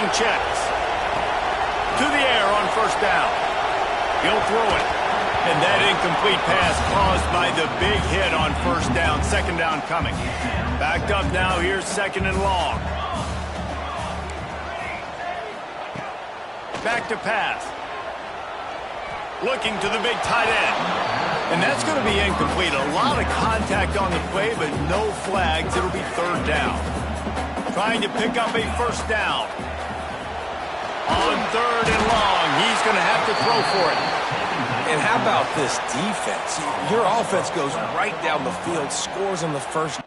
Taking checks. To the air on first down. He'll throw it. And that incomplete pass caused by the big hit on first down. Second down coming. Backed up now. Here's second and long. Back to pass. Looking to the big tight end. And that's going to be incomplete. A lot of contact on the play, but no flags. It'll be third down. Trying to pick up a first down. On third and long, he's going to have to throw for it. And how about this defense? Your offense goes right down the field, scores on the first.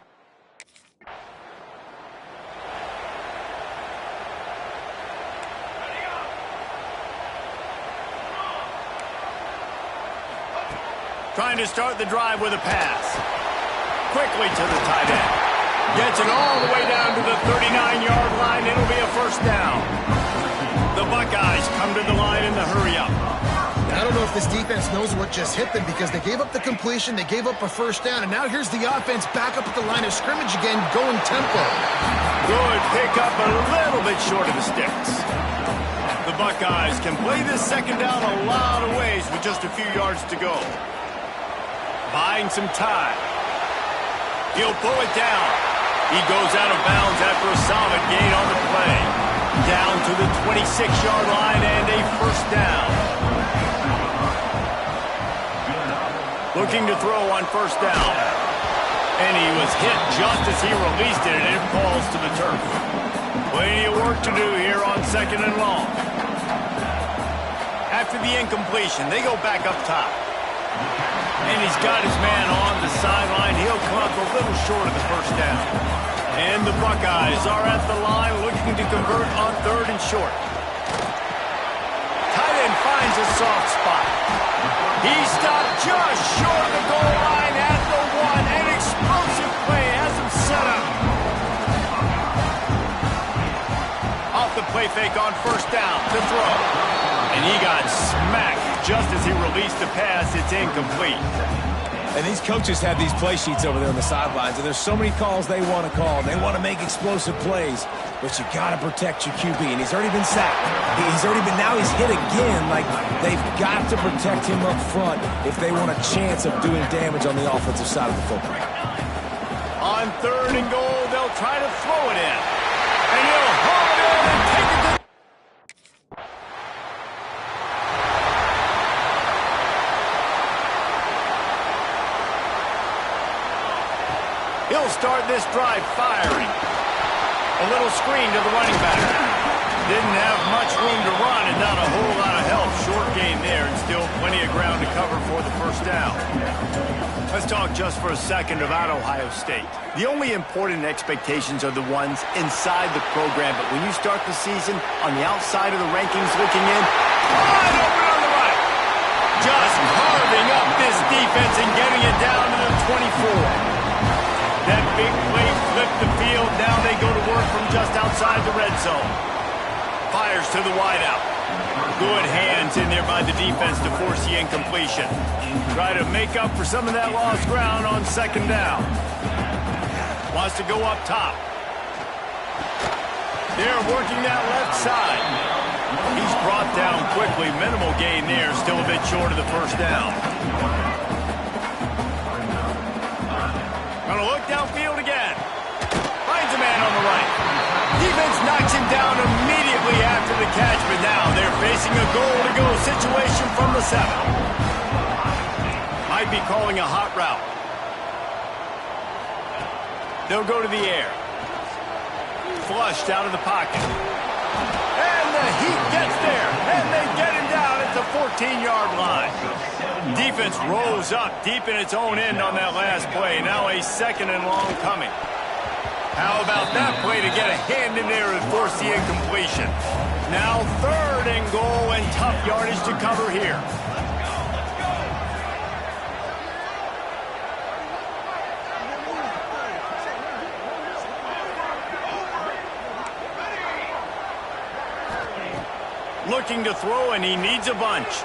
Trying to start the drive with a pass. Quickly to the tight end. Gets it all the way down to the 39-yard line. It'll be a first down. The Buckeyes come to the line in the hurry-up. I don't know if this defense knows what just hit them because they gave up the completion, they gave up a first down, and now here's the offense back up at the line of scrimmage again, going tempo. Good pick up a little bit short of the sticks. The Buckeyes can play this second down a lot of ways with just a few yards to go. Buying some time. He'll pull it down. He goes out of bounds after a solid gain on the play. Down to the 26-yard line and a first down. Looking to throw on first down. And he was hit just as he released it, and it falls to the turf. Plenty of work to do here on second and long. After the incompletion, they go back up top. And he's got his man on the sideline. He'll come up a little short of the first down. And the Buckeyes are at the line looking to convert on third and short. Tight end finds a soft spot. He stopped just short of the goal line at the one. An explosive play has him set up. Off the play fake on first down to throw. And he got smacked just as he released the pass. It's incomplete. And these coaches have these play sheets over there on the sidelines, and there's so many calls they want to call. They want to make explosive plays, but you got to protect your QB, and he's already been sacked. Now he's hit again. Like, they've got to protect him up front if they want a chance of doing damage on the offensive side of the football. On third and goal, they'll try to throw it in. And he'll haul it in and take it to He'll start this drive firing. A little screen to the running back. Didn't have much room to run and not a whole lot of help. Short game there and still plenty of ground to cover for the first down. Let's talk just for a second about Ohio State. The only important expectations are the ones inside the program, but when you start the season on the outside of the rankings looking in, wide open on the right. Just carving up this defense and getting it down to the 24. That big play flipped the field. Now they go to work from just outside the red zone. Fires to the wideout. Good hands in there by the defense to force the incompletion. Try to make up for some of that lost ground on second down. Wants to go up top. They're working that left side. He's brought down quickly. Minimal gain there. Still a bit short of the first down. Gonna look downfield again. Finds a man on the right. Defense knocks him down immediately after the catch, but now they're facing a goal-to-go situation from the 7. Might be calling a hot route. They'll go to the air. Flushed out of the pocket. And the heat gets there, and they get him down at the 14-yard line. Defense rose up deep in its own end on that last play. Now a second and long coming. How about that play to get a hand in there and force the incompletion? Now third and goal and tough yardage to cover here. Looking to throw, and he needs a bunch.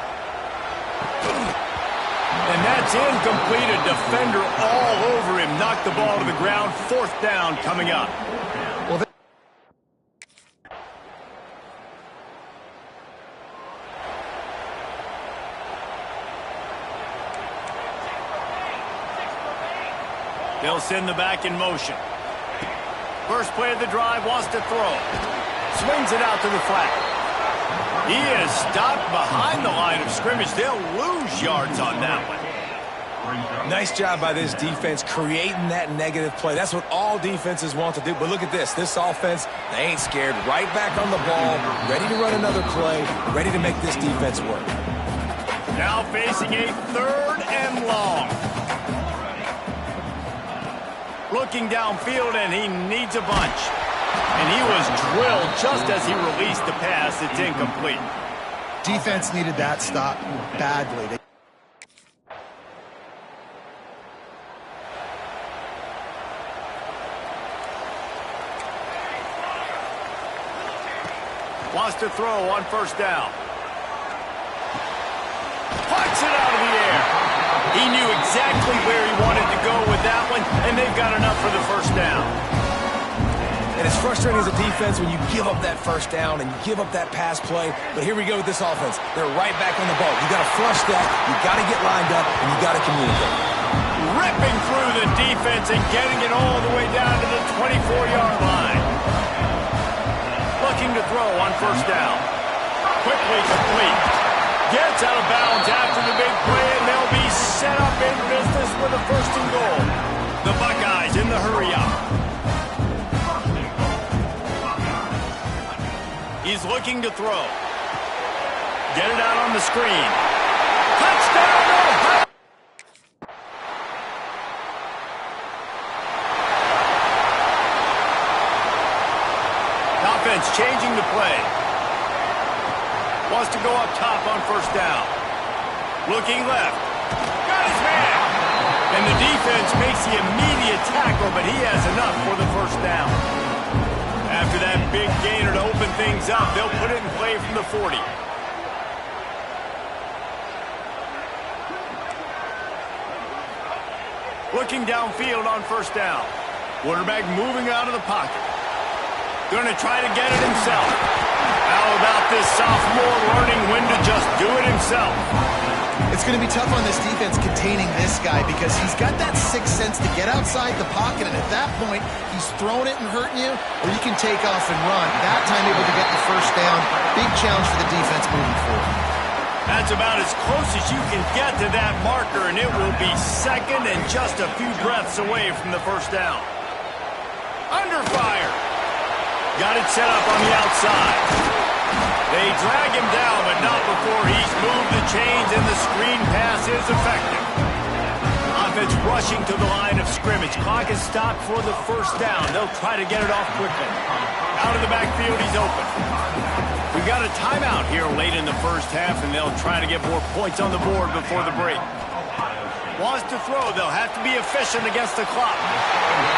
And that's incomplete. A defender all over him. Knocked the ball to the ground. Fourth down coming up. They'll send the back in motion. First play of the drive, wants to throw. Swings it out to the flat. He is stopped behind the line of scrimmage. They'll lose yards on that one. Nice job by this defense creating that negative play. That's what all defenses want to do. But look at this. This offense, they ain't scared. Right back on the ball, ready to run another play, ready to make this defense work. Now facing a 3rd and long. Looking downfield, and he needs a bunch. And he was drilled just as he released the pass. It's incomplete. Defense needed that stop badly. Wants to throw on first down. Puts it out of the air. He knew exactly where he wanted to go with that one, and they've got enough for the first down. And it's frustrating as a defense when you give up that first down and you give up that pass play. But here we go with this offense. They're right back on the ball. You got to flush that. You got to get lined up, and you got to communicate. Ripping through the defense and getting it all the way down to the 24-yard line. Looking to throw on first down. Quickly complete. Gets out of bounds after the big play, and they'll be set up in business with a 1st and goal. The Buckeyes in the hurry-up. He's looking to throw. Get it out on the screen. Touchdown, Ohio! Offense changing the play. Wants to go up top on first down. Looking left. Got his man. And the defense makes the immediate tackle, but he has enough for the first down. After that big gainer to open things up, they'll put it in play from the 40. Looking downfield on first down. Quarterback moving out of the pocket. Going to try to get it himself. How about this sophomore learning when to just do it himself? It's going to be tough on this defense containing this guy because he's got that sixth sense to get outside the pocket, and at that point, he's throwing it and hurting you, or you can take off and run. That time able to get the first down. Big challenge for the defense moving forward. That's about as close as you can get to that marker, and it will be second and just a few breaths away from the first down. Under fire. Got it set up on the outside. They drag him down, but not before he's moved the chains, and the screen pass is effective. Offense rushing to the line of scrimmage. Clock is stopped for the first down. They'll try to get it off quickly. Out of the backfield, he's open. We've got a timeout here late in the first half, and they'll try to get more points on the board before the break. Wants to throw. They'll have to be efficient against the clock.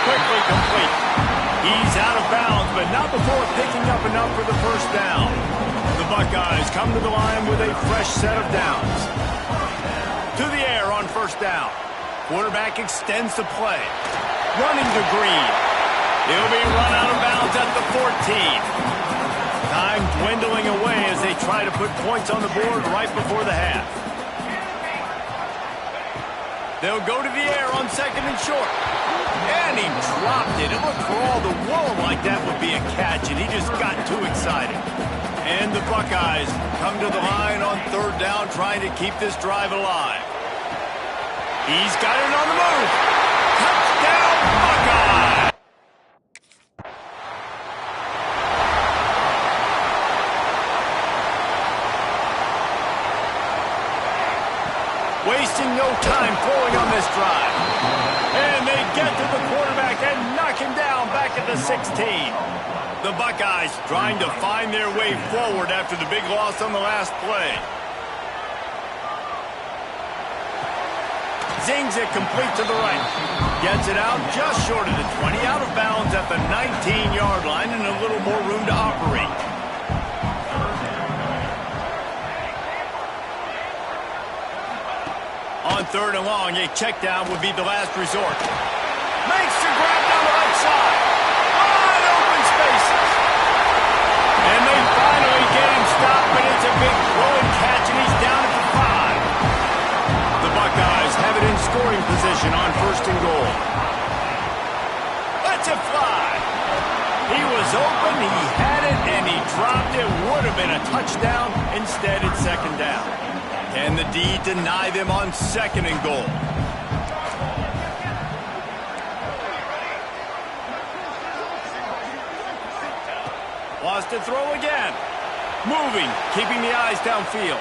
Quickly complete. He's out of bounds, but not before picking up enough for the first down. The Buckeyes come to the line with a fresh set of downs. To the air on first down. Quarterback extends the play. Running to Green. He'll be run out of bounds at the 14. Time dwindling away as they try to put points on the board right before the half. They'll go to the air on second and short. And he dropped it. It looked for all the world like that would be a catch, and he just got too excited. And the Buckeyes come to the line on third down, trying to keep this drive alive. He's got it on the move. Touchdown, Buckeyes! Wasting no time throwing on this drive. And they get to the quarterback and knock him down back at the 16. The Buckeyes trying to find their way forward after the big loss on the last play. Zings it complete to the right. Gets it out just short of the 20. Out of bounds at the 19-yard line and a little more room to operate. On third and long, a check down would be the last resort. Makes the grab down the right side. Wide open spaces. And they finally get him stopped, but it's a big throw and catch, and he's down at the 5. The Buckeyes have it in scoring position on first and goal. open, he had it, and he dropped it. Would have been a touchdown. Instead, it's second down. Can the D deny them on second and goal? Wants to throw again. Moving, keeping the eyes downfield.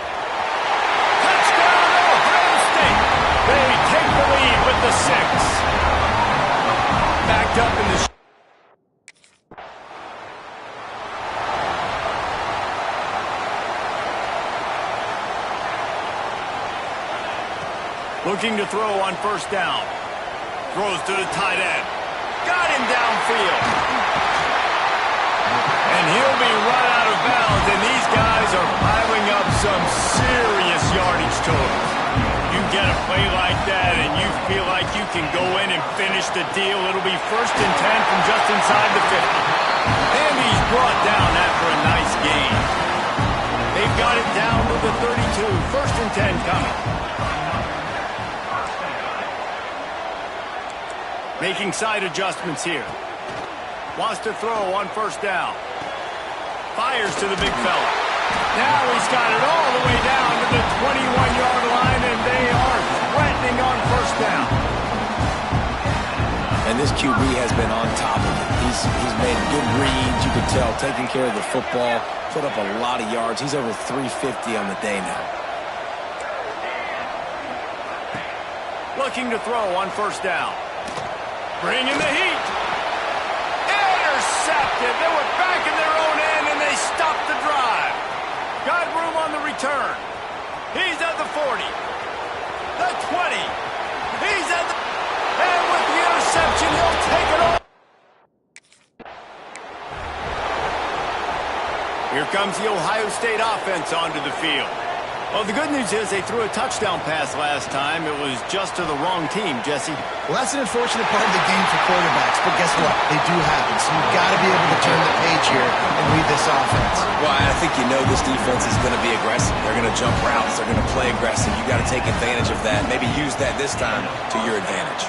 Touchdown, Ohio State. They take the lead with the 6. Backed up in the... Looking to throw on first down. Throws to the tight end. Got him downfield. And he'll be run out of bounds, and these guys are piling up some serious yardage totals. You get a play like that, and you feel like you can go in and finish the deal. It'll be 1st and 10 from just inside the 50. And he's brought down after a nice gain. They've got it down to the 32. 1st and 10 coming. Making side adjustments here. Wants to throw on first down. Fires to the big fella. Now he's got it all the way down to the 21-yard line, and they are threatening on first down. And this QB has been on top of it. He's made good reads, you can tell, taking care of the football, put up a lot of yards. He's over 350 on the day now. Looking to throw on first down. Bringing the heat. Intercepted. They were back in their own end, and they stopped the drive. Got room on the return. He's at the 40. The 20. He's at the... And with the interception, he'll take it all. Here comes the Ohio State offense onto the field. Well, the good news is they threw a touchdown pass last time. It was just to the wrong team, Jesse. Well, that's an unfortunate part of the game for quarterbacks, but guess what? They do happen, so you've got to be able to turn the page here and lead this offense. Well, I think you know this defense is going to be aggressive. They're going to jump routes. They're going to play aggressive. You've got to take advantage of that. Maybe use that this time to your advantage.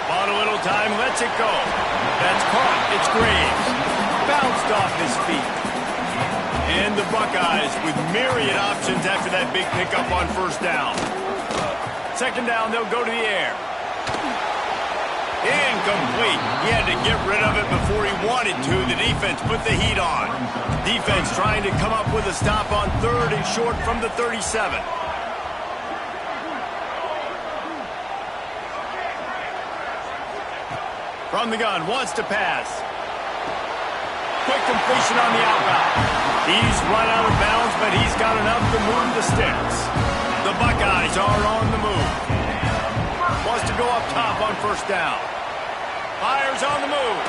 Bought a little time, lets it go. That's caught. It's Graves. Bounced off his feet. And the Buckeyes with myriad options after that big pickup on first down. Second down, they'll go to the air. Incomplete. He had to get rid of it before he wanted to. The defense put the heat on. Defense trying to come up with a stop on third and short from the 37. From the gun, wants to pass. Quick completion on the out route. He's run out of bounds, but he's got enough to move the sticks. The Buckeyes are on the move. Wants to go up top on first down. Fires on the move.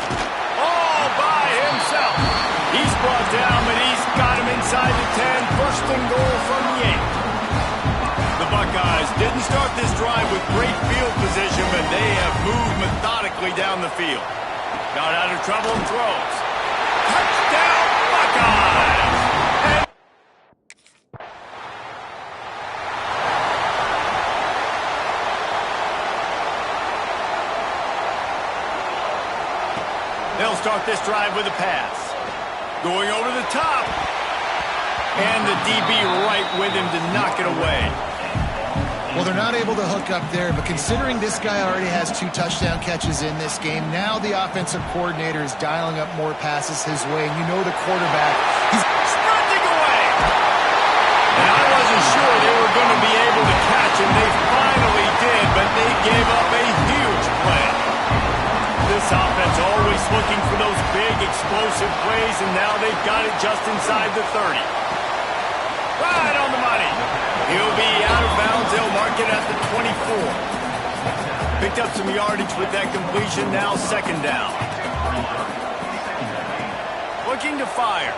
All by himself. He's brought down, but he's got him inside the 10. First and goal from the 8. The Buckeyes didn't start this drive with great field position, but they have moved methodically down the field. Got out of trouble and throws. Touchdown, Buckeyes! They'll start this drive with a pass. Going over the top. And the DB right with him to knock it away. Well, they're not able to hook up there, but considering this guy already has 2 touchdown catches in this game, now the offensive coordinator is dialing up more passes his way, and you know the quarterback, he's sprinting away. And I wasn't sure they were going to be able to catch him. They finally did, but they gave up a huge play. This offense always looking for those big, explosive plays, and now they've got it just inside the 30. Right on the money. He'll be out of bounds. They'll mark it at the 24. Picked up some yardage with that completion. Now second down. Looking to fire.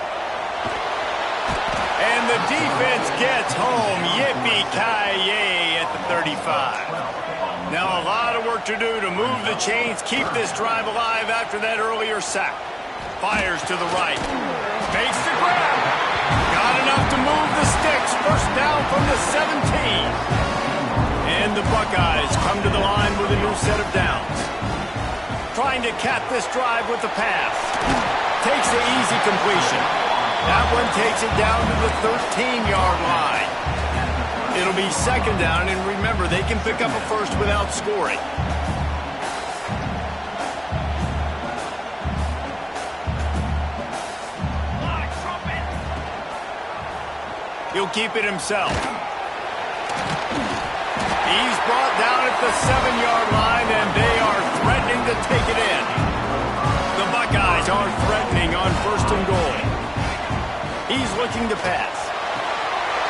And the defense gets home. Yippee-ki-yay at the 35. Now a lot of work to do to move the chains, keep this drive alive after that earlier sack. Fires to the right. Makes the grab. Got enough to move the sticks. First down from the 17. And the Buckeyes come to the line with a new set of downs. Trying to cap this drive with the pass. takes the easy completion. That one takes it down to the 13-yard line. It'll be second down, and remember, they can pick up a first without scoring. He'll keep it himself. He's brought down at the 7-yard line, and they are threatening to take it in. The Buckeyes are threatening on first and goal. He's looking to pass.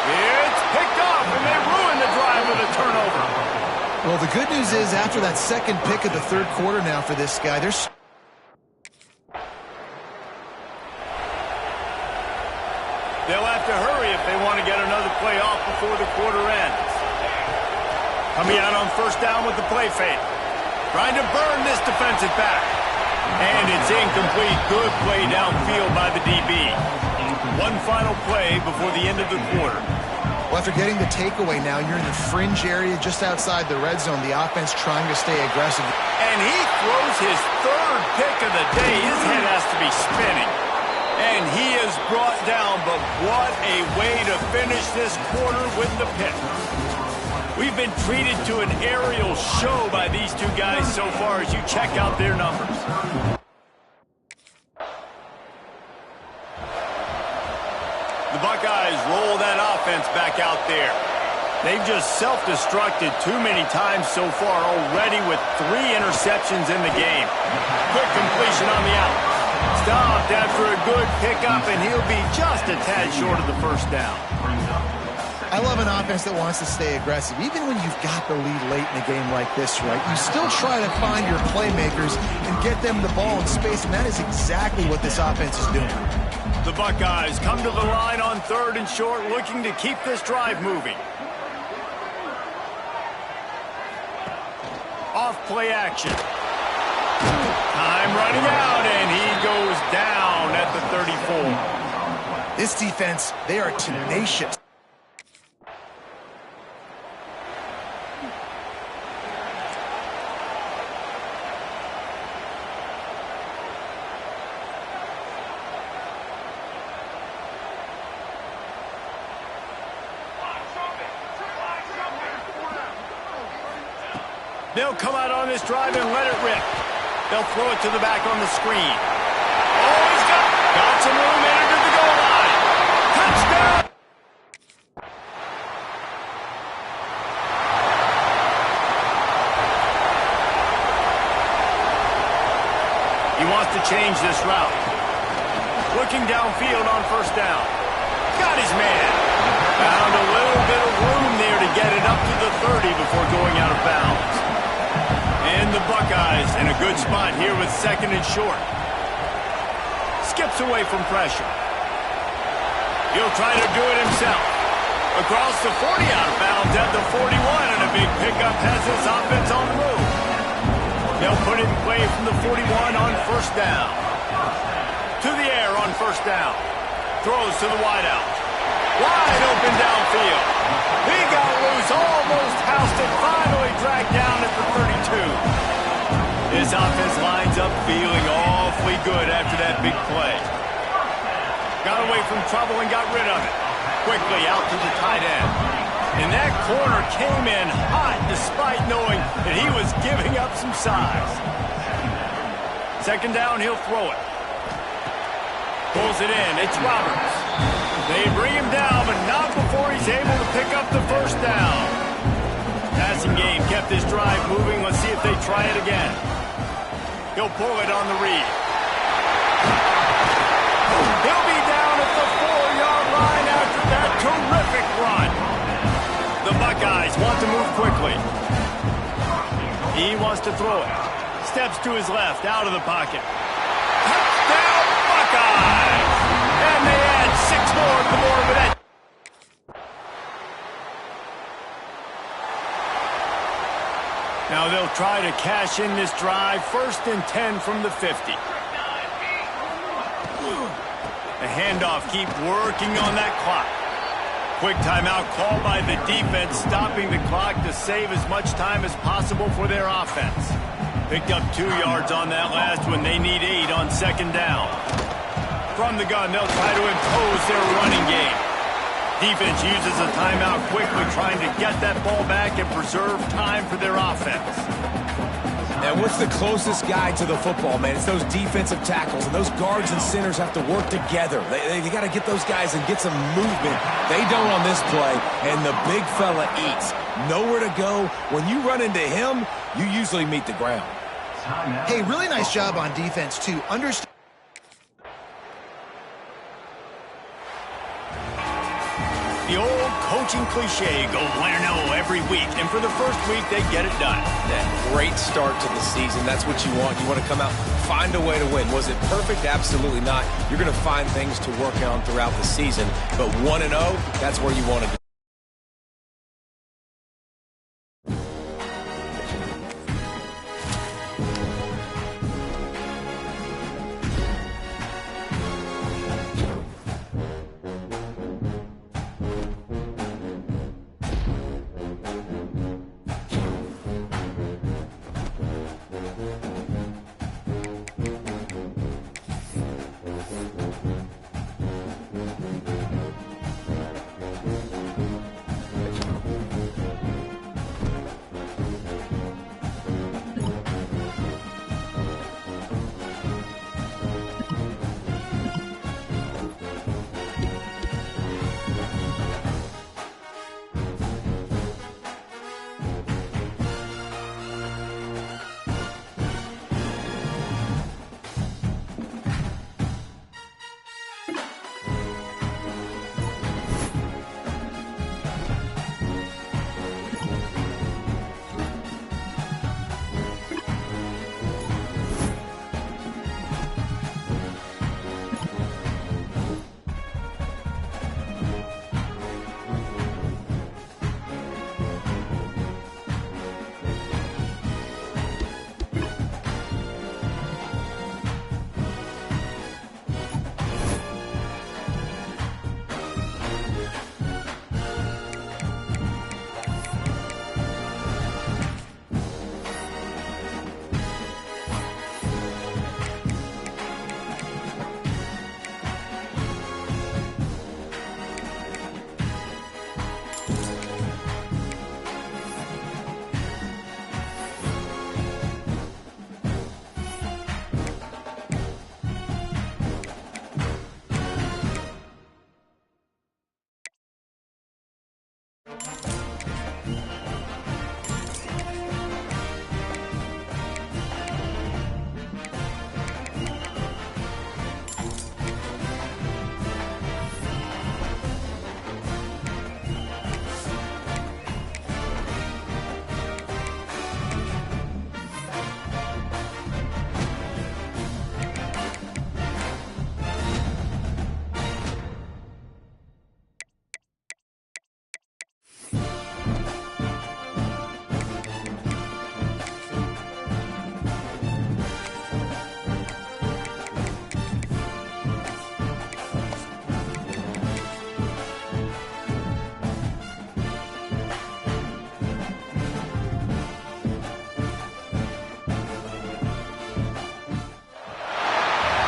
It's picked off, and they ruin the drive with a turnover. Well, the good news is after that second pick of the third quarter now for this guy, there's... They'll have to hurry if they want to get another play off before the quarter ends. Coming out on first down with the play fake. Trying to burn this defensive back. And it's incomplete. Good play downfield by the DB. One final play before the end of the quarter. Well, after getting the takeaway now, you're in the fringe area just outside the red zone. The offense trying to stay aggressive. And he throws his third pick of the day. His head has to be spinning. And he is brought down, but what a way to finish this quarter with the pick. We've been treated to an aerial show by these two guys so far as you check out their numbers. The Buckeyes roll that offense back out there. They've just self-destructed too many times so far already with 3 interceptions in the game. Quick completion on the out. Stopped after a good pickup, and he'll be just a tad short of the first down. I love an offense that wants to stay aggressive. Even when you've got the lead late in a game like this, right, you still try to find your playmakers and get them the ball in space, and that is exactly what this offense is doing. The Buckeyes come to the line on third and short, looking to keep this drive moving. Off play action. Time running out, and he goes down at the 34. This defense, they are tenacious. They'll come out on this drive and let it rip. They'll throw it to the back on the screen. Oh, he's got some room into the goal line. Touchdown! He wants to change this route. Looking downfield on first down. Got his man. Found a little bit of room there to get it up to the 30 before going out of bounds. And the Buckeyes in a good spot here with second and short. Skips away from pressure. He'll try to do it himself. Across the 40 out of bounds at the 41, and a big pickup has his offense on the move. They'll put it in play from the 41 on first down. To the air on first down. Throws to the wideout. Wide open downfield. He got loose, almost housed it, finally dragged down at the 32. This offense lines up feeling awfully good after that big play. Got away from trouble and got rid of it. Quickly out to the tight end. And that corner came in hot despite knowing that he was giving up some size. Second down, he'll throw it. Pulls it in. It's Roberts. They bring him down, but not before he's able to pick up the first down. Passing game kept this drive moving. Let's see if they try it again. He'll pull it on the read. He'll be down at the 4-yard line after that terrific run. The Buckeyes want to move quickly. He wants to throw it. Steps to his left, out of the pocket. Touchdown, Buckeyes! And they add 6 more to the board with that. Now they'll try to cash in this drive. First and 10 from the 50. The handoff, keep working on that clock. Quick timeout called by the defense, stopping the clock to save as much time as possible for their offense. Picked up 2 yards on that last one. They need 8 on second down. From the gun, they'll try to impose their running game. Defense uses a timeout quickly, trying to get that ball back and preserve time for their offense. And what's the closest guy to the football, man? It's those defensive tackles, and those guards and centers have to work together. They got to get those guys and get some movement. They don't on this play, and the big fella eats. Nowhere to go. When you run into him, you usually meet the ground. Hey, really nice job on defense, too. Understand. The old coaching cliche, go 1-0 every week. And for the first week, they get it done. That great start to the season. That's what you want. You want to come out, find a way to win. Was it perfect? Absolutely not. You're going to find things to work on throughout the season. But 1-0, that's where you want to go.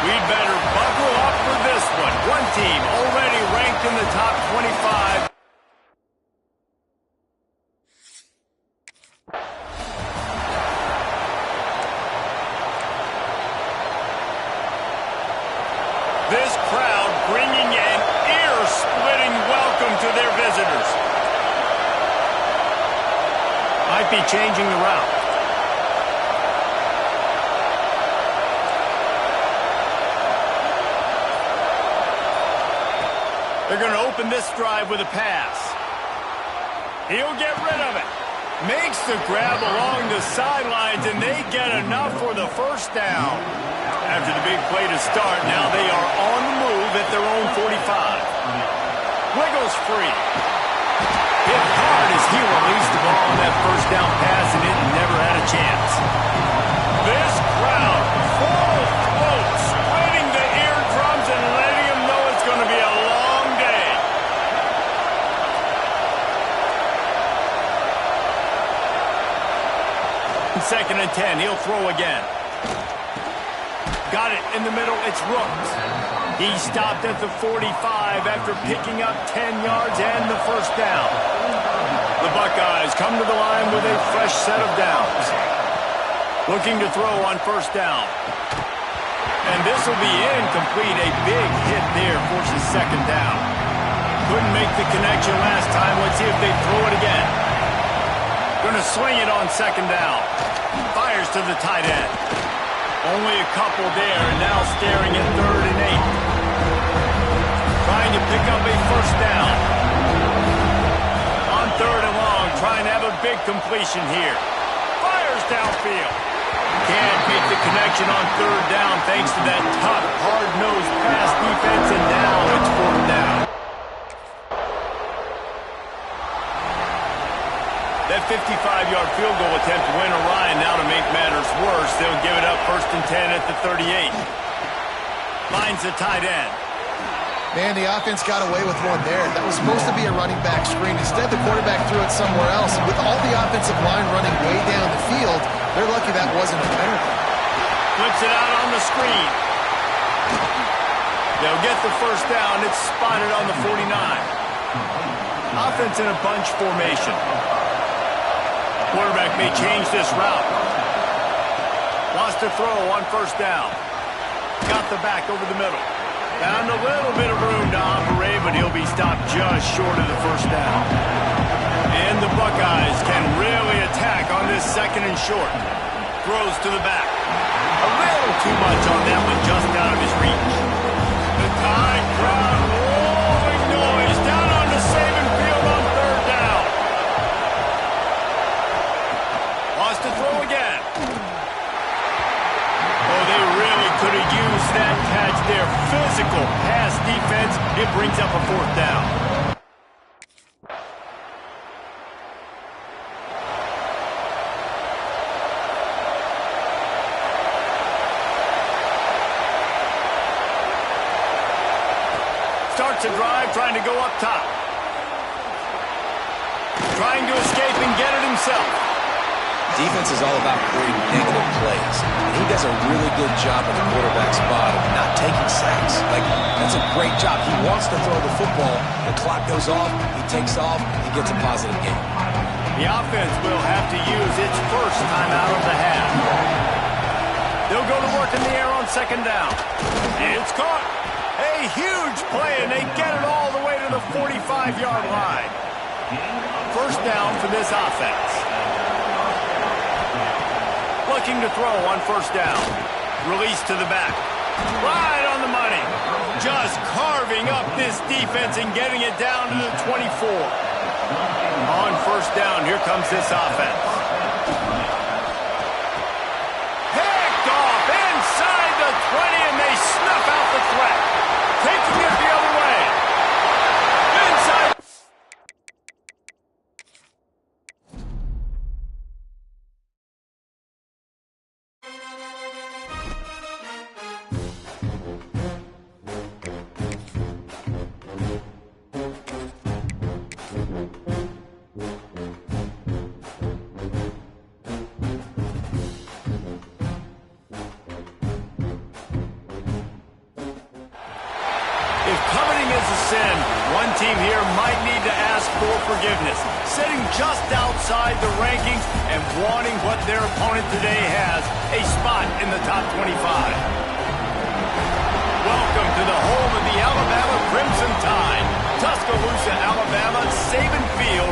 We'd better buckle up for this one. One team already ranked in the top 25. This crowd bringing an ear-splitting welcome to their visitors. Might be changing the route. They're going to open this drive with a pass. He'll get rid of it. Makes the grab along the sidelines, and they get enough for the first down. After the big play to start, now they are on the move at their own 45. Wiggles free. Hit hard as he released the ball on that first down pass, and it never had a chance. This crowd full throat, splitting the eardrums and letting them know it's going to be a long day. Second and 10, he'll throw again. Got it in the middle, it's Rooks. He stopped at the 45 after picking up 10 yards and the first down. The Buckeyes come to the line with a fresh set of downs. Looking to throw on first down. And this will be incomplete. A big hit there forces second down. Couldn't make the connection last time. Let's see if they throw it again. Going to swing it on second down. Fires to the tight end. Only a couple there, and now staring at 3rd and 8. Trying to pick up a first down. On 3rd and long, trying to have a big completion here. Fires downfield. Can't make the connection on 3rd down thanks to that tough, hard-nosed pass defense, and now it's 4th down. That 55-yard field goal attempt to win Orion now to make matters worse. They'll give it up 1st and 10 at the 38. Finds the tight end. Man, the offense got away with one there. That was supposed to be a running back screen. Instead, the quarterback threw it somewhere else. And with all the offensive line running way down the field, they're lucky that wasn't a penalty. Flips it out on the screen. They'll get the first down. It's spotted on the 49. Offense in a bunch formation. Quarterback may change this route. Wants to throw on first down. Got the back over the middle. Found a little bit of room to operate, but he'll be stopped just short of the first down. And the Buckeyes can really attack on this 2nd and short. Throws to the back. A little too much on that one, just out of his reach. The Tide crowd rolling noise down on the Saban field on 3rd down. Wants to throw again. Oh, they really could have used that catch there. Physical pass defense. It brings up a 4th down. Starts a drive trying to go up top. Trying to escape and get it himself. Defense is all about creating negative plays. And he does a really good job in the quarterback's spot of not taking sacks. That's a great job. He wants to throw the football. The clock goes off. He takes off. He gets a positive gain. The offense will have to use its first timeout of the half. They'll go to work in the air on 2nd down. It's caught. A huge play, and they get it all the way to the 45-yard line. First down for this offense. Looking to throw on first down. Release to the back. Right on the money. Just carving up this defense and getting it down to the 24. On first down, here comes this offense. Picked off inside the 20, and they snuff out the threat. Taking it the other way. Inside. Sin. One team here might need to ask for forgiveness. Sitting just outside the rankings and wanting what their opponent today has, a spot in the top 25. Welcome to the home of the Alabama Crimson Tide. Tuscaloosa, Alabama, Saban Field.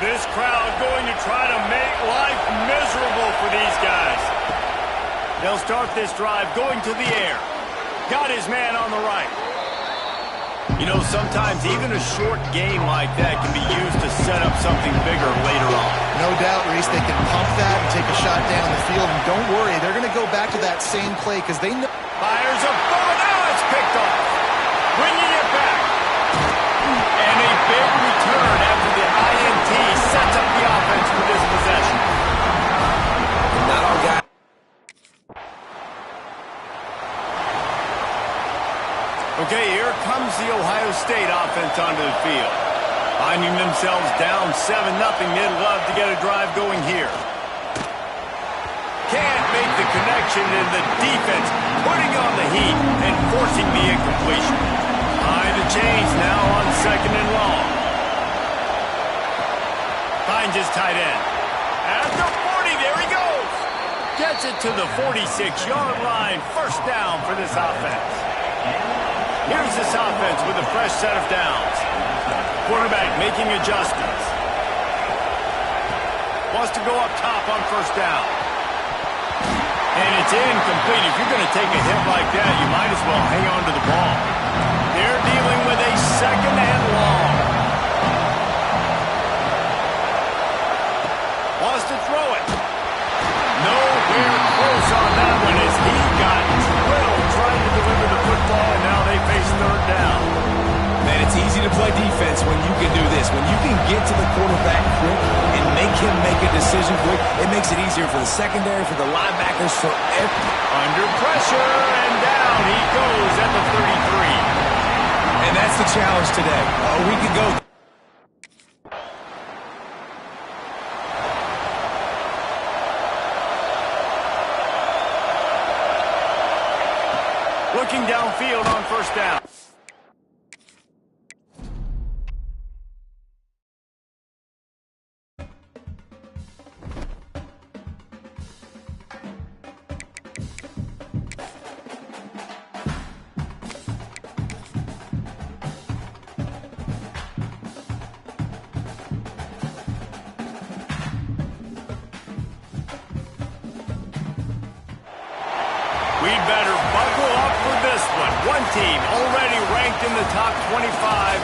This crowd going to try to make life miserable for these guys. They'll start this drive going to the air. Got his man on the right. You know, sometimes even a short game like that can be used to set up something bigger later on. No doubt, Reese, they can pump that and take a shot down the field. And don't worry, they're going to go back to that same play because they know. Fires a bullet. Now it's picked off. Bringing it back. And a big return after the INT sets up the offense for this possession. Okay, here comes the Ohio State offense onto the field. Finding themselves down 7-0, they'd love to get a drive going here. Can't make the connection, and the defense putting on the heat and forcing the incompletion. Behind the chains now on 2nd and long. Finds his tight end. At the 40, there he goes. Gets it to the 46-yard line. First down for this offense. Here's this offense with a fresh set of downs. Quarterback making adjustments. Wants to go up top on first down. And it's incomplete. If you're going to take a hit like that, you might as well hang on to the ball. They're dealing with a 2nd and long. Wants to throw it. Nowhere close on that one as he got drilled trying to deliver the football, and now they face 3rd down. Man, it's easy to play defense when you can do this. When you can get to the quarterback quick and make him make a decision quick, it makes it easier for the secondary, for the linebackers, for everyone. Under pressure, and down he goes at the 33. And that's the challenge today. We could go. Looking downfield on first down. We'd better buckle up for this one. One team already ranked in the top 25,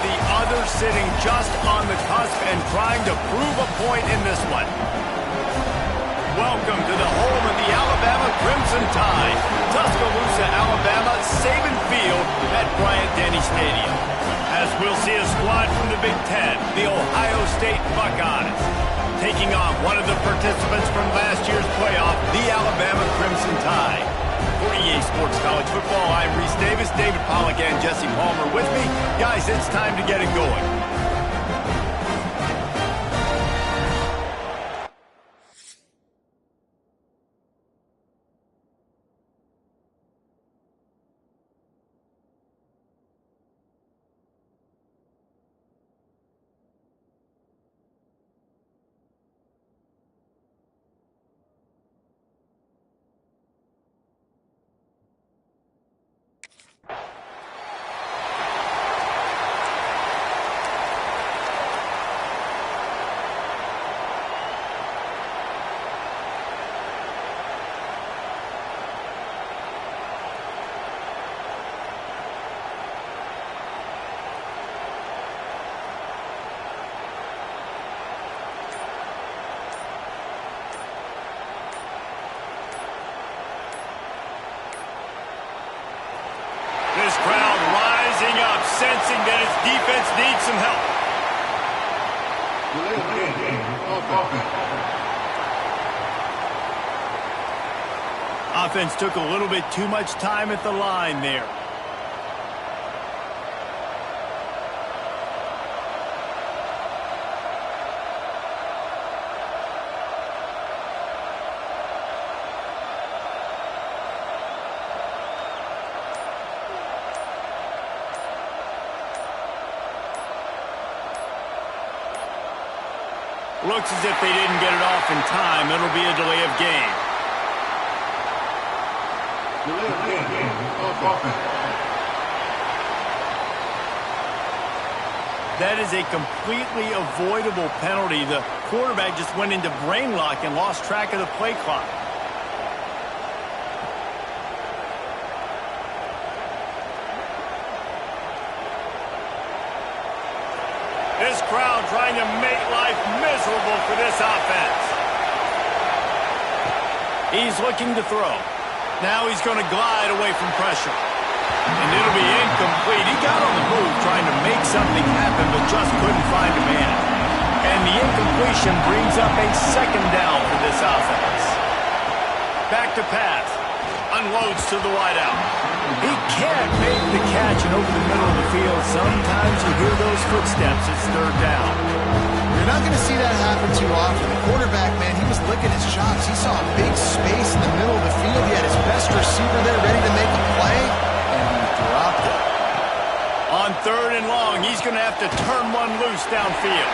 the other sitting just on the cusp and trying to prove a point in this one. Welcome to the home of the Alabama Crimson Tide, Tuscaloosa, Alabama, Saban Field at Bryant-Denny Stadium. As we'll see a squad from the Big Ten, the Ohio State Buckeyes, taking on one of the participants from last year's playoff, the Alabama Crimson Tide. For EA Sports College Football, I'm Reese Davis, David Pollack, and Jesse Palmer with me. Guys, it's time to get it going. This crowd rising up, sensing that its defense needs some help. Offense took a little bit too much time at the line there. Looks as if they didn't get it off in time. It'll be a delay of game. That is a completely avoidable penalty. The quarterback just went into brain lock and lost track of the play clock. This crowd trying to make life miserable for this offense. He's looking to throw. Now he's going to glide away from pressure. And it'll be incomplete. He got on the move trying to make something happen, but just couldn't find a man. And the incompletion brings up a 2nd down for this offense. Back to pass. Unloads to the wideout. He can't make the catch and open the middle of the field. Sometimes you hear those footsteps. It's third down. You're not going to see that happen too often. The quarterback, man, he was licking his chops. He saw a big space in the middle of the field. He had his best receiver there ready to make a play, and he dropped it. On third and long, he's going to have to turn one loose downfield.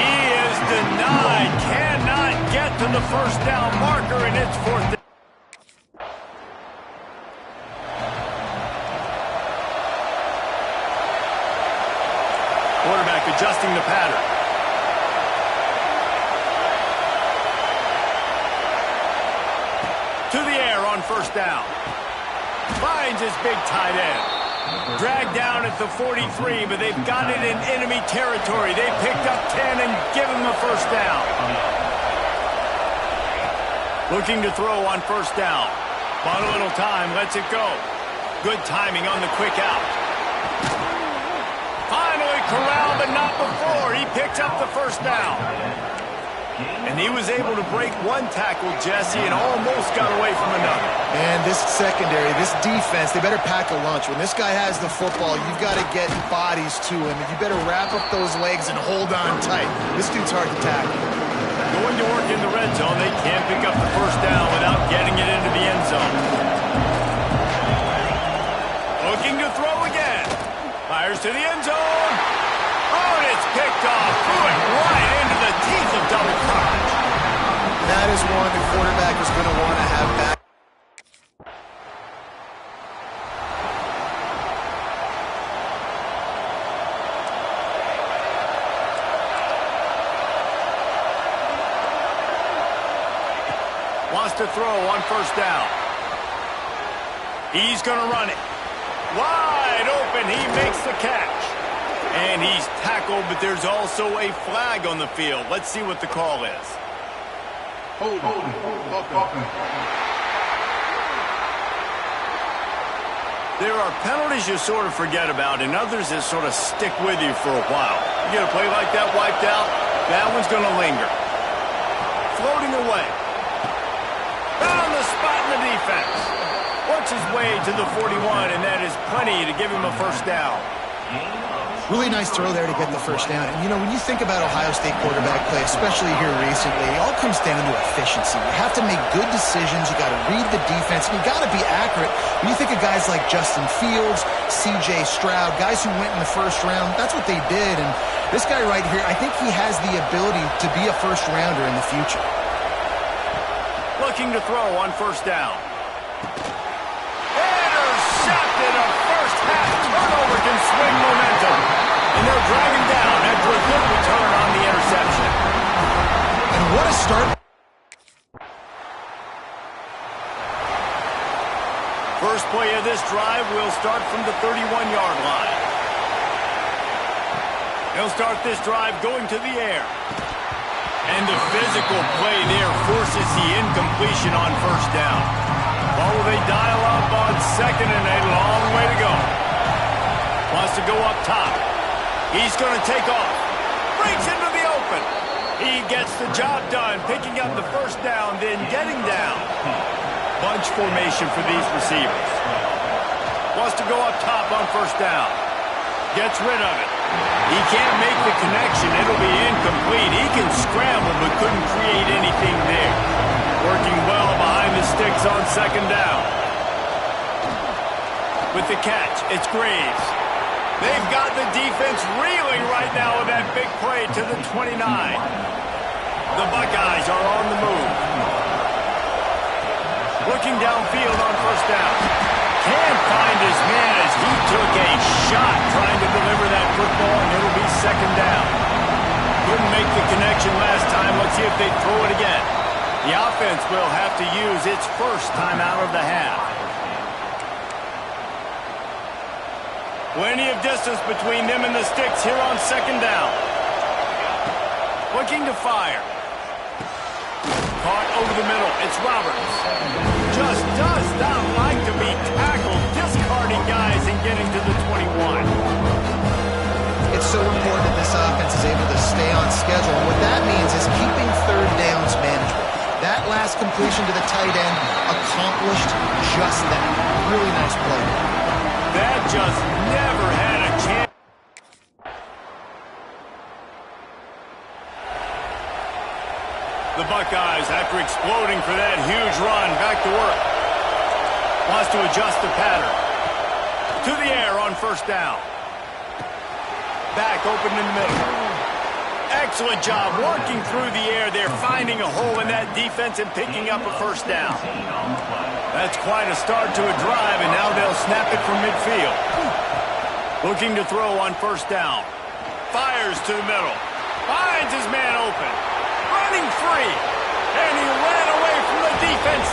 He is denied. Cannot get to the first down marker, and it's fourth down. Quarterback adjusting the pattern. To the air on first down. Finds his big tight end. Dragged down at the 43, but they've got it in enemy territory. They picked up 10 and give him the first down. Looking to throw on first down. Bought a little time, lets it go. Good timing on the quick out. Finally corralled, but not before. He picks up the first down. And he was able to break one tackle, Jesse, and almost got away from another. And this secondary, this defense, they better pack a lunch. When this guy has the football, you've got to get bodies to him. And you better wrap up those legs and hold on tight. This dude's hard to tackle. Going to work in the red zone. They can't pick up the first down without getting it into the end zone. Looking to throw again. Fires to the end zone. Oh, and it's picked off. Threw it right into the teeth of double coverage. That is one the quarterback is going to want to have back. Wants to throw on first down. He's going to run it. Wide open. He makes the catch. And he's tackled, but there's also a flag on the field. Let's see what the call is. Hold. There are penalties you sort of forget about, and others that sort of stick with you for a while. You get a play like that wiped out, that one's going to linger. Floating away. Found the spot in the defense. Works his way to the 41, and that is plenty to give him a first down. Really nice throw there to get the first down. And, you know, when you think about Ohio State quarterback play, especially here recently, it all comes down to efficiency. You have to make good decisions. You got to read the defense, and you got to be accurate. When you think of guys like Justin Fields, C.J. Stroud, guys who went in the first round, that's what they did. And this guy right here, I think he has the ability to be a first-rounder in the future. Looking to throw on first down. Intercepted. A first-half turnover can swing momentum. And they'll drag him down after a good return on the interception. And what a start. First play of this drive will start from the 31-yard line. He'll start this drive going to the air. And the physical play there forces the incompletion on first down. Well, will they dial up on second and a long way to go? Wants to go up top. He's going to take off. Breaks into the open. He gets the job done, picking up the first down, then getting down. Bunch formation for these receivers. Wants to go up top on first down. Gets rid of it. He can't make the connection. It'll be incomplete. He can scramble, but couldn't create anything there. Working well behind the sticks on second down. With the catch, it's Graves. They've got the defense reeling right now with that big play to the 29. The Buckeyes are on the move. Looking downfield on first down. Can't find his man as he took a shot trying to deliver that football, and it'll be second down. Couldn't make the connection last time. Let's see if they throw it again. The offense will have to use its first time out of the half. Plenty of distance between them and the sticks here on second down. Looking to fire. Caught over the middle. It's Roberts. Just does not like to be tackled. Discarding guys and getting to the 21. It's so important that this offense is able to stay on schedule. And what that means is keeping third downs manageable. That last completion to the tight end accomplished just that. Really nice play. That just never had a chance. The Buckeyes, after exploding for that huge run, back to work. Wants to adjust the pattern. To the air on first down. Back open in the middle. Excellent job working through the air there, finding a hole in that defense and picking up a first down. That's quite a start to a drive, and now they'll snap it from midfield. Looking to throw on first down. Fires to the middle. Finds his man open. Running free. And he ran away from the defense.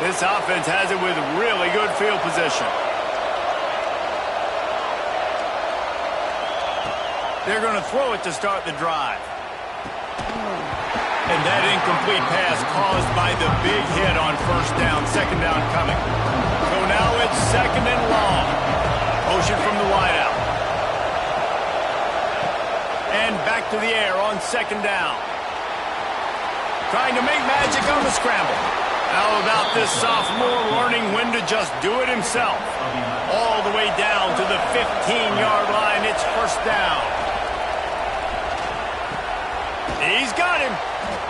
This offense has it with really good field position. They're going to throw it to start the drive. And that incomplete pass caused by the big hit on first down. Second down coming. So now it's second and long. Motion from the wideout. And back to the air on second down. Trying to make magic on the scramble. How about this sophomore learning when to just do it himself? All the way down to the 15-yard line. It's first down. He's got him.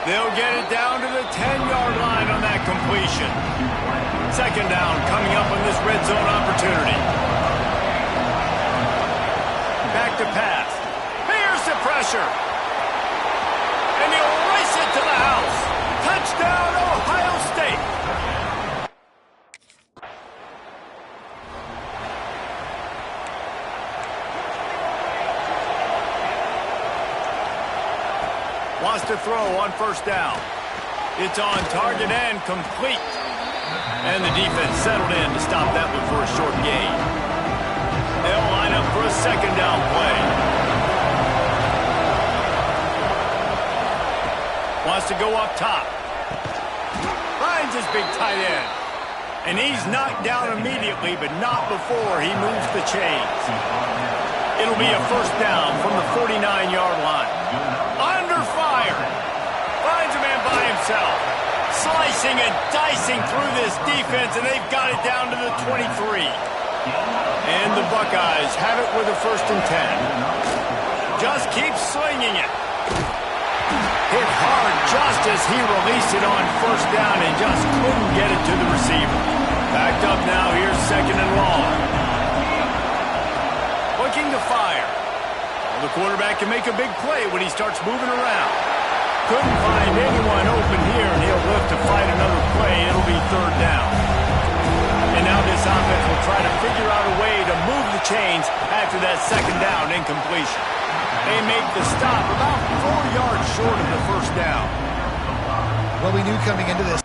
They'll get it down to the 10-yard line on that completion. Second down coming up on this red zone opportunity. Back to pass. Here's the pressure. And he'll race it to the house. Touchdown, Ohio State. Wants to throw on first down. It's on target and complete. And the defense settled in to stop that one for a short gain. They'll line up for a second down play. Wants to go up top. Finds his big tight end. And he's knocked down immediately, but not before he moves the chains. It'll be a first down from the 49-yard line. Under fire. Finds a man by himself. Slicing and dicing through this defense, and they've got it down to the 23. And the Buckeyes have it with a 1st and 10. Just keep slinging it. Hit hard just as he released it on first down and just couldn't get it to the receiver. Backed up now, here's second and long. Looking to fire. Well, the quarterback can make a big play when he starts moving around. Couldn't find anyone open here, and he'll live to fight another play. It'll be third down. And now this offense will try to figure out a way to move the chains after that second down incompletion. They make the stop about 4 yards short of the first down. Well, we knew coming into this.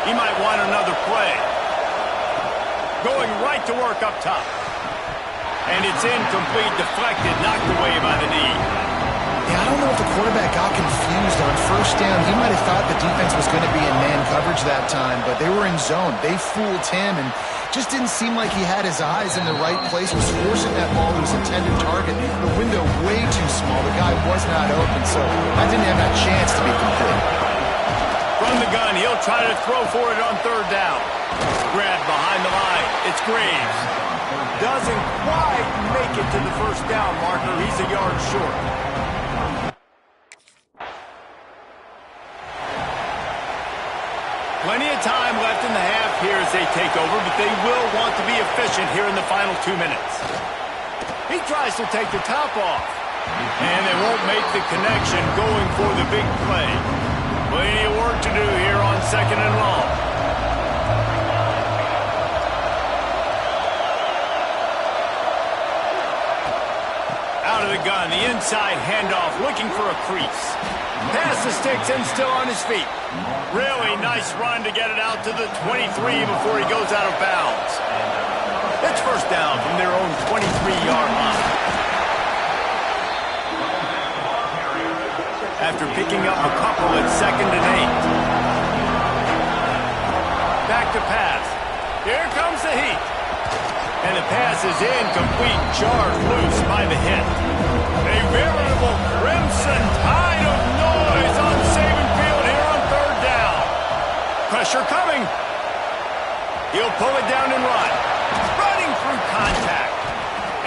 He might want another play. Going right to work up top. And it's incomplete, deflected, knocked away by the knee. Yeah, I don't know if the quarterback got confused on first down. He might have thought the defense was going to be in man coverage that time, but they were in zone. They fooled him and just didn't seem like he had his eyes in the right place, was forcing that ball to his intended target. The window way too small. The guy was not open, so I didn't have that chance to be complete. From the gun, he'll try to throw for it on third down. Grabbed behind the line. It's Graves. Doesn't quite make it to the first down marker. He's a yard short. Plenty of time left in the half here as they take over, but they will want to be efficient here in the final 2 minutes. He tries to take the top off. And they won't make the connection going for the big play. Plenty of work to do here on second and long. Out of the gun, the inside handoff, looking for a crease. Pass the sticks and still on his feet. Really nice run to get it out to the 23 before he goes out of bounds. It's first down from their own 23-yard line. After picking up a couple at 2nd and 8. to pass. Here comes the heat. And the pass is incomplete, jarred loose by the hit. A veritable crimson tide of noise on Saban Field here on third down. Pressure coming. He'll pull it down and run. Running through contact.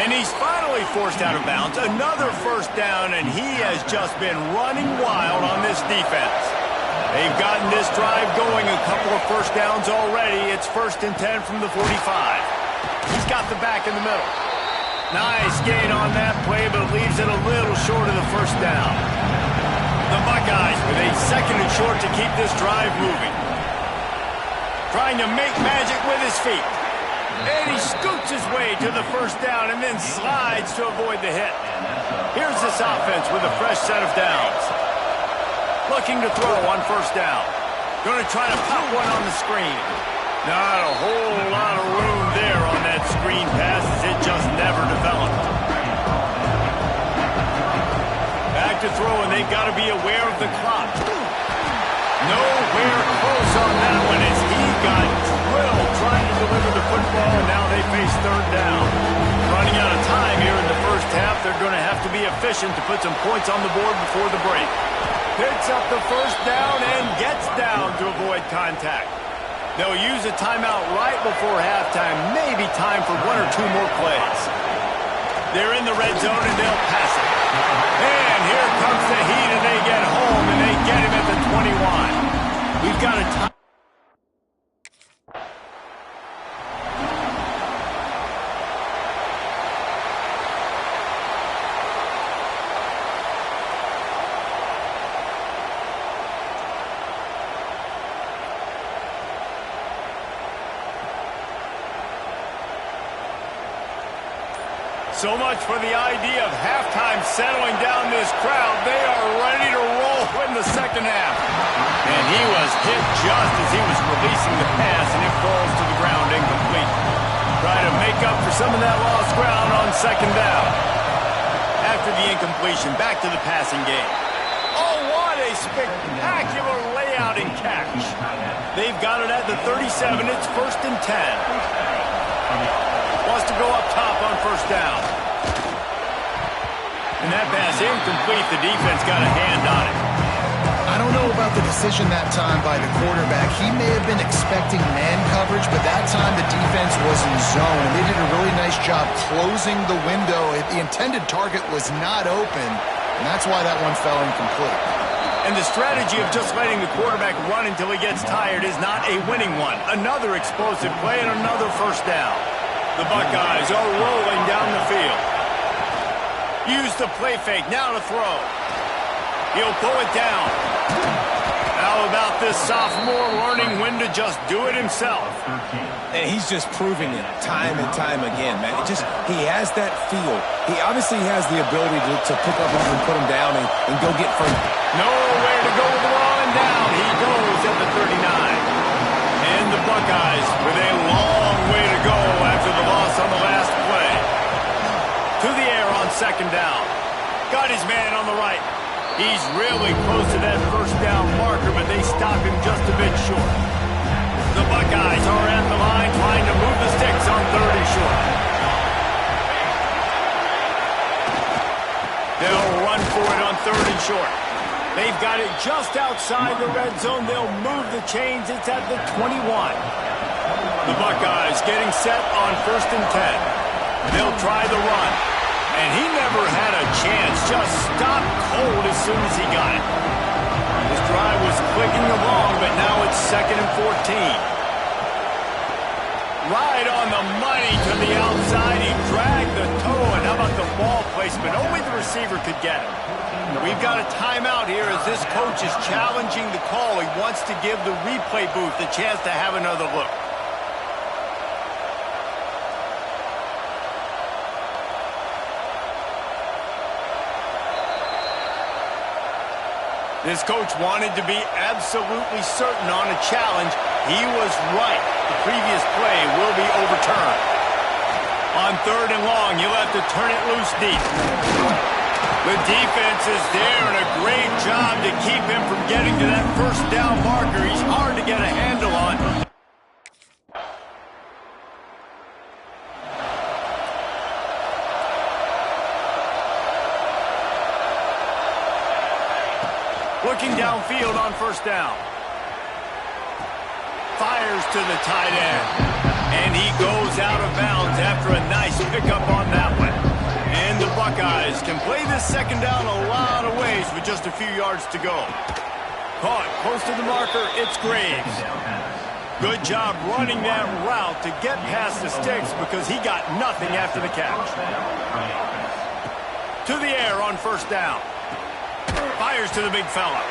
And he's finally forced out of bounds. Another first down, and he has just been running wild on this defense. They've gotten this drive going a couple of first downs already. It's 1st and 10 from the 45. He's got the back in the middle. Nice gain on that play, but leaves it a little short of the first down. The Buckeyes with a 2nd and short to keep this drive moving. Trying to make magic with his feet. And he scoots his way to the first down and then slides to avoid the hit. Here's this offense with a fresh set of downs. Looking to throw on first down. Going to try to pop one on the screen. Not a whole lot of room there on that screen pass as it just never developed. Back to throw, and they've got to be aware of the clock. Nowhere close on that one as he got drilled trying to deliver the football, and now they face third down. Running out of time here in the first half. They're going to have to be efficient to put some points on the board before the break. Picks up the first down and gets down to avoid contact. They'll use a timeout right before halftime. Maybe time for 1 or 2 more plays. They're in the red zone and they'll pass it. And here comes the heat and they get home and they get him at the 21. We've got a time. So much for the idea of halftime settling down this crowd. They are ready to roll in the second half. And he was hit just as he was releasing the pass, and it falls to the ground incomplete. Try to make up for some of that lost ground on second down. After the incompletion, back to the passing game. Oh, what a spectacular layout and catch. They've got it at the 37. It's 1st and 10. Wants to go up top on first down. And that pass incomplete. The defense got a hand on it. I don't know about the decision that time by the quarterback. He may have been expecting man coverage, but that time the defense was in zone, and they did a really nice job closing the window. The intended target was not open, and that's why that one fell incomplete. And the strategy of just letting the quarterback run until he gets tired is not a winning one. Another explosive play and another first down. The Buckeyes are rolling down the field. Use the play fake, now to throw. He'll pull it down. How about this sophomore learning when to just do it himself? And he's just proving it time and time again, man. He has that feel. He obviously has the ability to pick up and put him down and go get further. Nowhere to go with the ball, and down he goes at the 39. And the Buckeyes with a long way to go after the loss on the last play. To the air on second down. Got his man on the right. He's really close to that first down marker, but they stop him just a bit short. The Buckeyes are at the line trying to move the sticks on 3rd and short. They'll run for it on 3rd and short. They've got it just outside the red zone. They'll move the chains. It's at the 21. The Buckeyes getting set on 1st and 10. They'll try the run. And he never had a chance. Just stopped cold as soon as he got it. This drive was clicking along, but now it's 2nd and 14. Right on the money to the outside. He dragged the toe, and how about the ball placement? Only the receiver could get it. We've got a timeout here as this coach is challenging the call. He wants to give the replay booth a chance to have another look. This coach wanted to be absolutely certain on a challenge. He was right. The previous play will be overturned. On 3rd and long, you'll have to turn it loose deep. The defense is there, and a great job to keep him from getting to that first down marker. He's hard to get a handle on. Looking downfield on first down. Fires to the tight end. And he goes out of bounds after a nice pickup on that one. And the Buckeyes can play this second down a lot of ways with just a few yards to go. Caught close to the marker, it's Graves. Good job running that route to get past the sticks because he got nothing after the catch. To the air on first down. Fires to the big fella.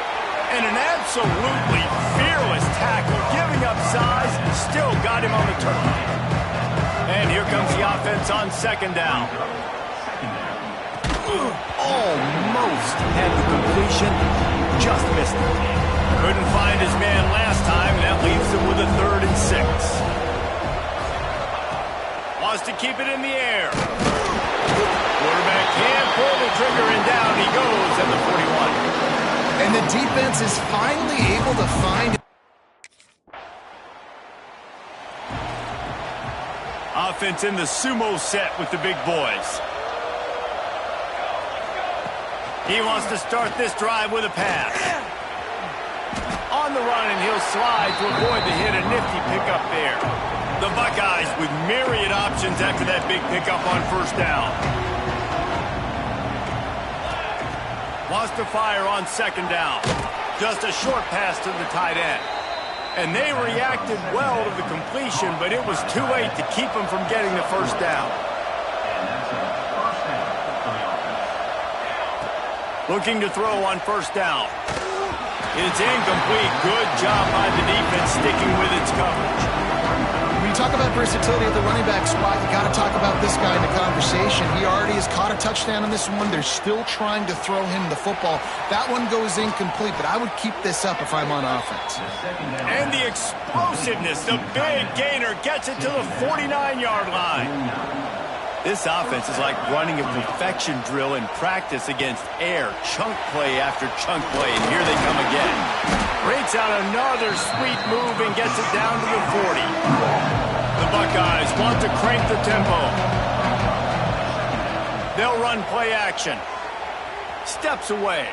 And an absolutely fearless tackle, giving up size, still got him on the turn. And here comes the offense on second down. Almost had the completion, just missed it. Couldn't find his man last time, and that leaves him with a 3rd and 6. Wants to keep it in the air. Quarterback can't pull the trigger, and down he goes at the 41. And the defense is finally able to find... Offense in the sumo set with the big boys. He wants to start this drive with a pass. On the run, and he'll slide to avoid the hit. A nifty pickup there. The Buckeyes with myriad options after that big pickup on first down. Wants to fire on second down. Just a short pass to the tight end. And they reacted well to the completion, but it was too late to keep them from getting the first down. Looking to throw on first down. It's incomplete. Good job by the defense sticking with its coverage. When you talk about versatility at the running back spot, you got to talk about this guy in the conversation. He already has caught a touchdown on this one. They're still trying to throw him the football. That one goes incomplete, but I would keep this up if I'm on offense. And the explosiveness, the big gainer gets it to the 49-yard line. This offense is like running a perfection drill in practice against air. Chunk play after chunk play, and here they come again. Breaks out another sweet move and gets it down to the 40. The Buckeyes want to crank the tempo. They'll run play action. Steps away.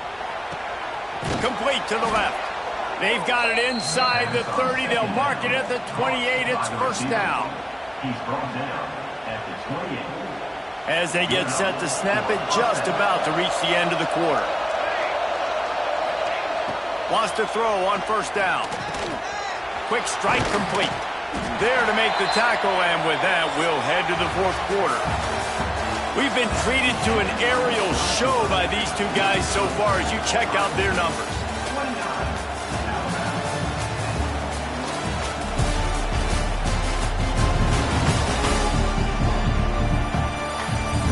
Complete to the left. They've got it inside the 30. They'll mark it at the 28. It's first down. He's brought down at the 28. As they get set to snap it, just about to reach the end of the quarter. Wants to throw on first down. Quick strike complete. There to make the tackle, and with that, we'll head to the fourth quarter. We've been treated to an aerial show by these two guys so far as you check out their numbers.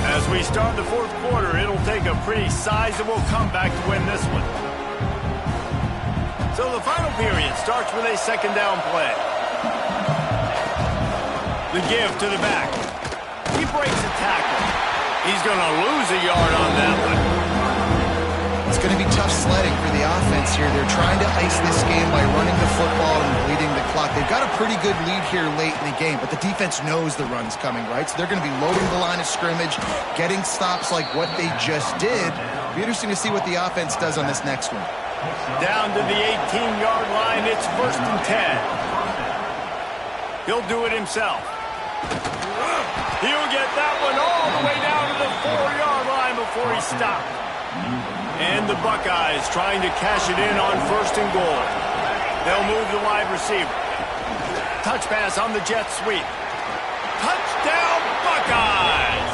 As we start the fourth quarter, it'll take a pretty sizable comeback to win this one. So the final period starts with a second down play. The give to the back. He breaks a tackle. He's going to lose a yard on that one. It's going to be tough sledding for the offense here. They're trying to ice this game by running the football and bleeding the clock. They've got a pretty good lead here late in the game, but the defense knows the run's coming, right? So they're going to be loading the line of scrimmage, getting stops like what they just did. It'll be interesting to see what the offense does on this next one. Down to the 18-yard line, it's first and 10. He'll do it himself. He'll get that one all the way down to the 4-yard line before he stopped. And the Buckeyes trying to cash it in on first and goal. They'll move the wide receiver. Touch pass on the jet sweep. Touchdown, Buckeyes!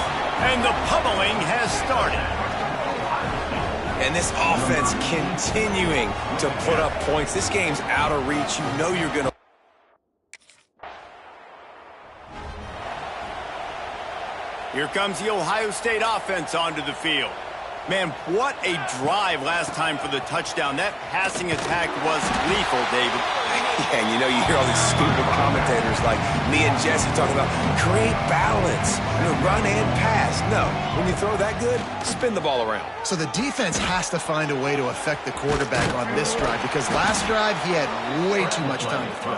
And the pummeling has started. And this offense continuing to put up points. This game's out of reach. You know you're going to... Here comes the Ohio State offense onto the field. Man, what a drive last time for the touchdown. That passing attack was lethal, David. Yeah, you know, you hear all these stupid commentators like me and Jesse talking about create balance, run and pass. No, when you throw that good, spin the ball around. So the defense has to find a way to affect the quarterback on this drive because last drive he had way too much time to throw.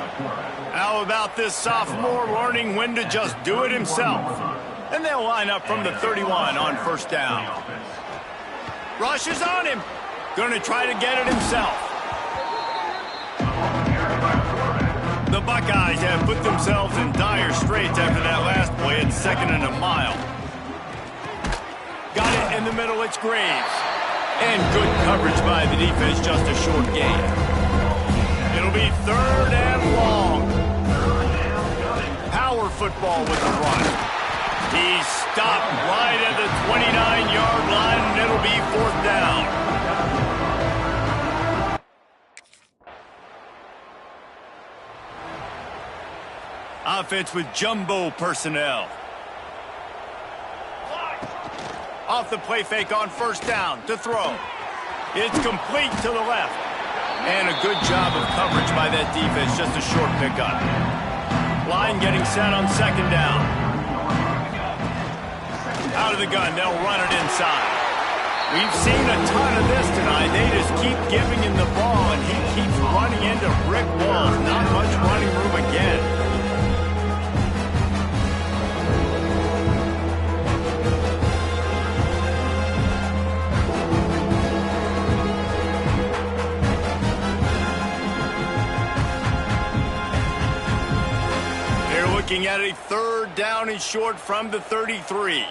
How about this sophomore learning when to just do it himself? And they'll line up from the 31 on first down. Rushes on him. Going to try to get it himself. The Buckeyes have put themselves in dire straits after that last play at 2nd and a mile. Got it in the middle, it's Graves. And good coverage by the defense, just a short gain. It'll be 3rd and long. Power football with the run. He stopped right at the 29-yard line, and it'll be 4th down. Offense with jumbo personnel. Off the play fake on 1st down to throw. It's complete to the left. And a good job of coverage by that defense, just a short pickup. Line getting set on 2nd down. Out of the gun, they'll run it inside. We've seen a ton of this tonight. They just keep giving him the ball, and he keeps running into brick walls. Not much running room again. Looking at a 3rd down and short from the 33.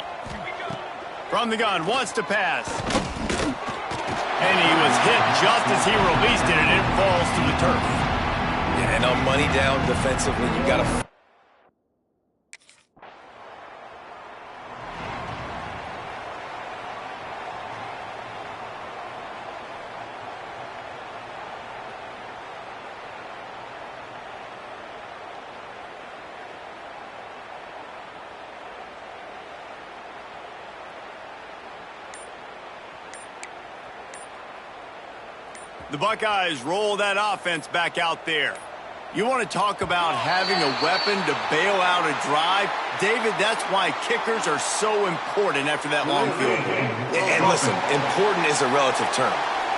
From the gun, wants to pass. And he was hit just as he released it, and it falls to the turf. Yeah, and on money down defensively, you got to... The Buckeyes roll that offense back out there. You want to talk about having a weapon to bail out a drive? David, that's why kickers are so important after that long field goal. And listen, important is a relative term.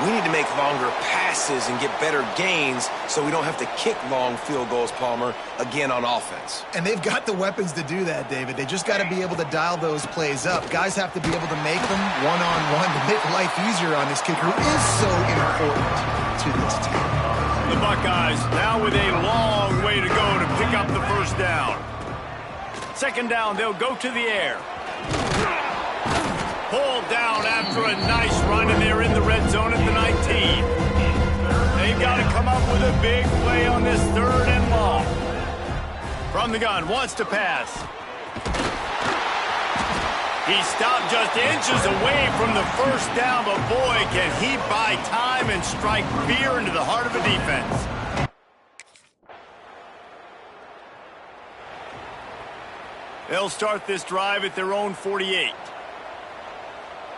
We need to make longer passes and get better gains so we don't have to kick long field goals, Palmer, again on offense. And they've got the weapons to do that, David. They just got to be able to dial those plays up. Guys have to be able to make them one-on-one to make life easier on this kicker, who is so important to this team. The Buckeyes now with a long way to go to pick up the 1st down. 2nd down, they'll go to the air. Pulled down after a nice run, and they're in the red zone at the 19. They've got to come up with a big play on this 3rd and long. From the gun, wants to pass. He stopped just inches away from the 1st down, but boy, can he buy time and strike fear into the heart of a defense. They'll start this drive at their own 48.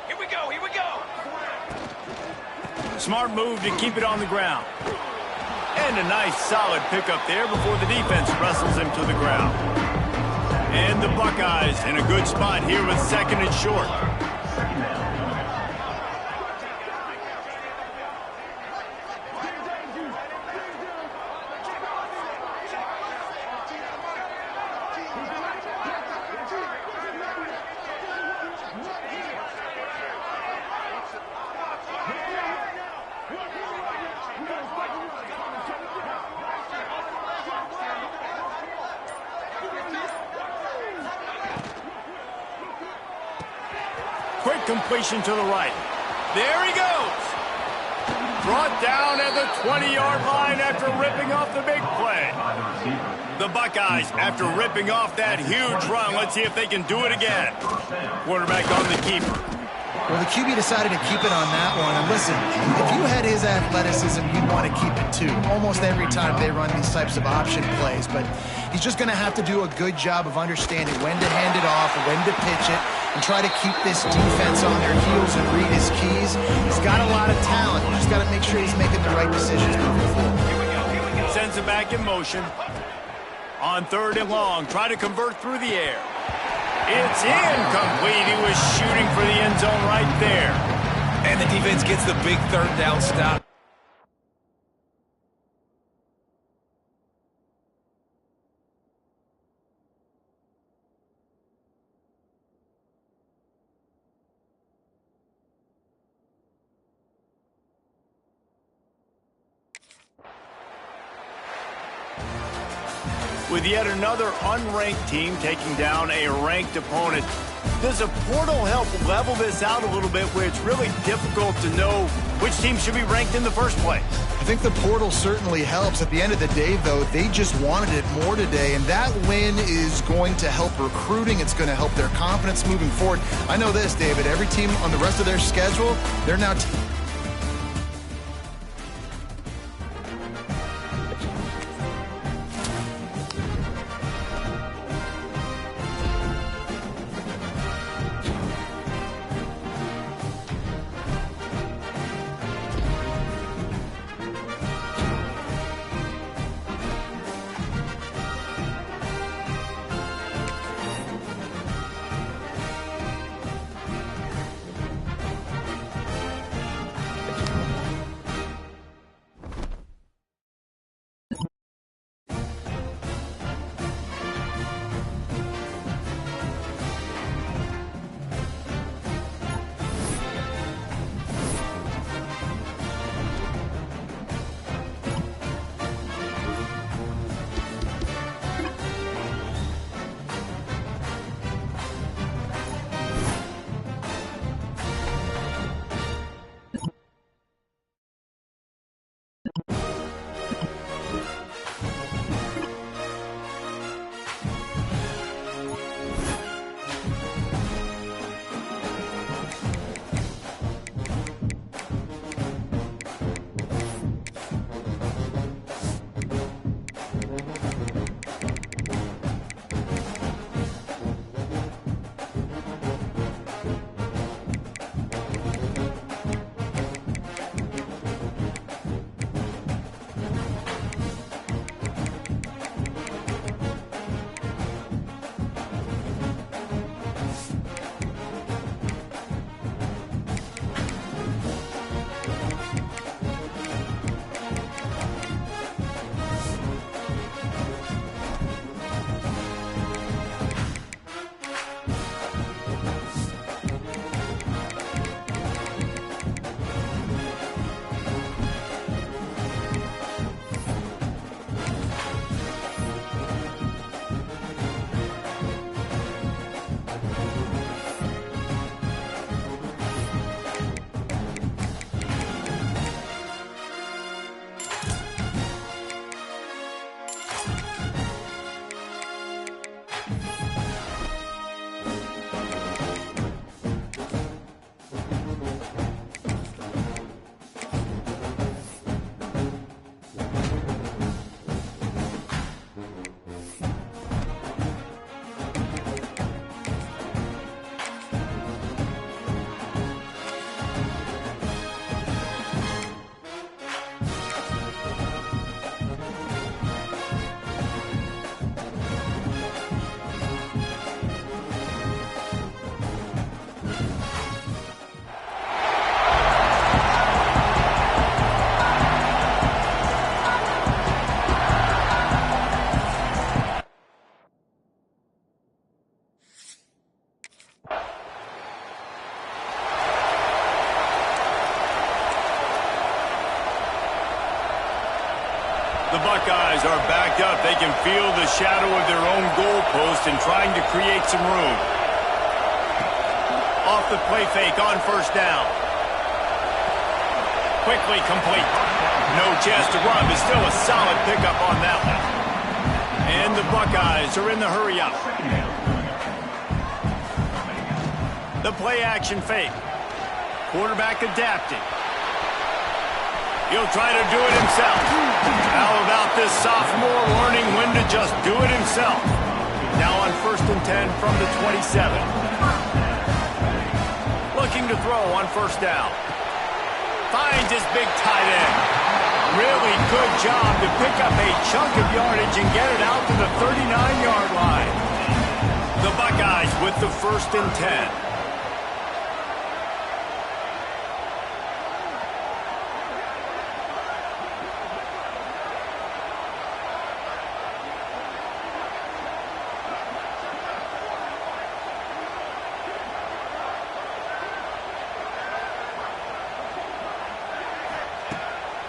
Here we go, here we go. Smart move to keep it on the ground. And a nice solid pickup there before the defense wrestles him to the ground. And the Buckeyes in a good spot here with 2nd and short. Quick completion to the right. There he goes. Brought down at the 20-yard line after ripping off the big play. The Buckeyes, after ripping off that huge run, let's see if they can do it again. Quarterback on the keeper. Well, the QB decided to keep it on that one. And listen, if you had his athleticism, you'd want to keep it too. Almost every time they run these types of option plays. But he's just going to have to do a good job of understanding when to hand it off, when to pitch it, and try to keep this defense on their heels and read his keys. He's got a lot of talent. You just got to make sure he's making the right decisions moving forward. Sends it back in motion. On 3rd and long, try to convert through the air. It's incomplete. He was shooting for the end zone right there. And the defense gets the big 3rd down stop. with yet another unranked team taking down a ranked opponent. Does a portal help level this out a little bit where it's really difficult to know which team should be ranked in the first place? I think the portal certainly helps. At the end of the day, though, they just wanted it more today, and that win is going to help recruiting. It's going to help their confidence moving forward. I know this, David. Every team on the rest of their schedule, they're now... The Buckeyes are backed up. They can feel the shadow of their own goalpost and trying to create some room. Off the play fake on first down. Quickly complete. No chance to run, but still a solid pickup on that one. And the Buckeyes are in the hurry up. The play action fake. Quarterback adapting. He'll try to do it himself. How about this sophomore learning when to just do it himself? Now on 1st and 10 from the 27. Looking to throw on first down. Finds his big tight end. Really good job to pick up a chunk of yardage and get it out to the 39-yard line. The Buckeyes with the 1st and 10.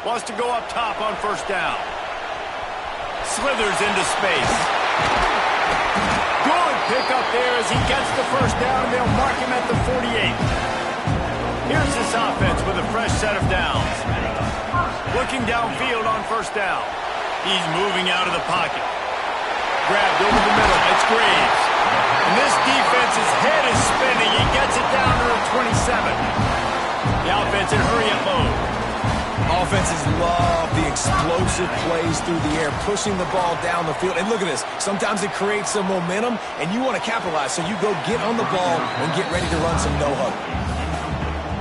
Wants to go up top on first down. Slithers into space. Good pickup there as he gets the first down, and they'll mark him at the 48. Here's this offense with a fresh set of downs. Looking downfield on first down. He's moving out of the pocket. Grabbed over the middle. It's Graves. And this defense's head is spinning. He gets it down to the 27. The offense in hurry-up mode. Offenses love the explosive plays through the air, pushing the ball down the field. And look at this. Sometimes it creates some momentum, and you want to capitalize. So you go get on the ball and get ready to run some no-huddle.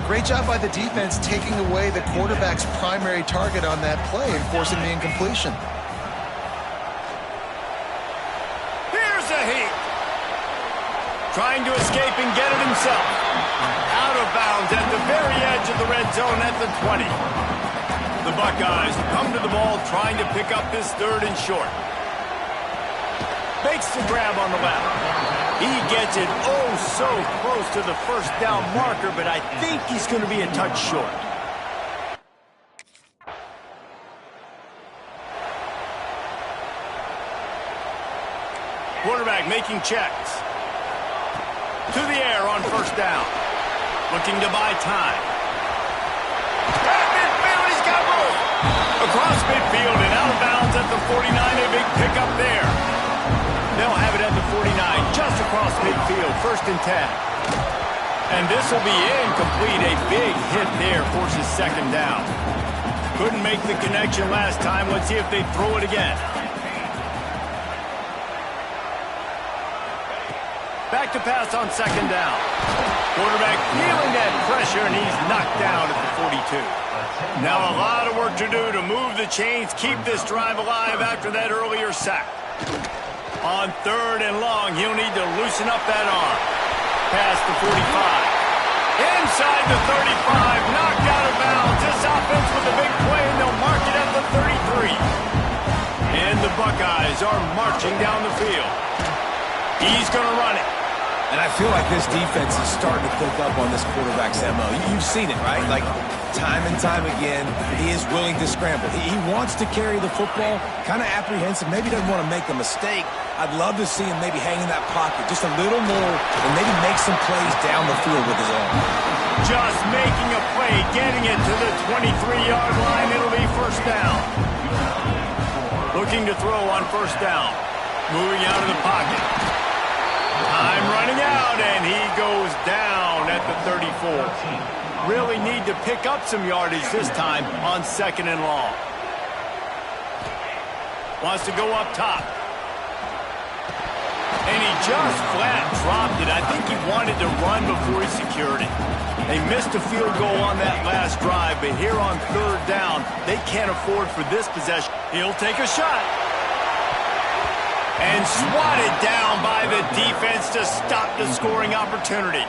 Great job by the defense taking away the quarterback's primary target on that play and forcing the incompletion. Here's a heat. Trying to escape and get it himself. Out of bounds at the very edge of the red zone at the 20. The Buckeyes come to the ball trying to pick up this third and short. Makes the grab on the left. He gets it oh so close to the first down marker, but I think he's going to be a touch short. Quarterback making checks. To the air on first down. Looking to buy time. At midfield, he's got room. Across midfield and out of bounds at the 49. A big pickup there. They'll have it at the 49, just across midfield, 1st and 10. And this will be incomplete. A big hit there forces 2nd down. Couldn't make the connection last time. Let's see if they throw it again. Back to pass on 2nd down. Quarterback feeling that pressure, and he's knocked down at the 42. Now a lot of work to do to move the chains, keep this drive alive after that earlier sack. On 3rd and long, he'll need to loosen up that arm. Past the 45. Inside the 35, knocked out of bounds. This offense with a big play, and they'll mark it at the 33. And the Buckeyes are marching down the field. He's going to run it. And I feel like this defense is starting to pick up on this quarterback's MO. You've seen it, right? Like, time and time again, he is willing to scramble. He wants to carry the football, kind of apprehensive, maybe doesn't want to make a mistake. I'd love to see him maybe hang in that pocket just a little more and maybe make some plays down the field with his arm. Just making a play, getting it to the 23-yard line. It'll be 1st down. Looking to throw on 1st down. Moving out of the pocket. Time running out, and he goes down at the 34. Really need to pick up some yardage this time on 2nd and long. Wants to go up top. And he just flat dropped it. I think he wanted to run before he secured it. They missed a field goal on that last drive, but here on 3rd down, they can't afford for this possession. He'll take a shot. And swatted down by the defense to stop the scoring opportunity.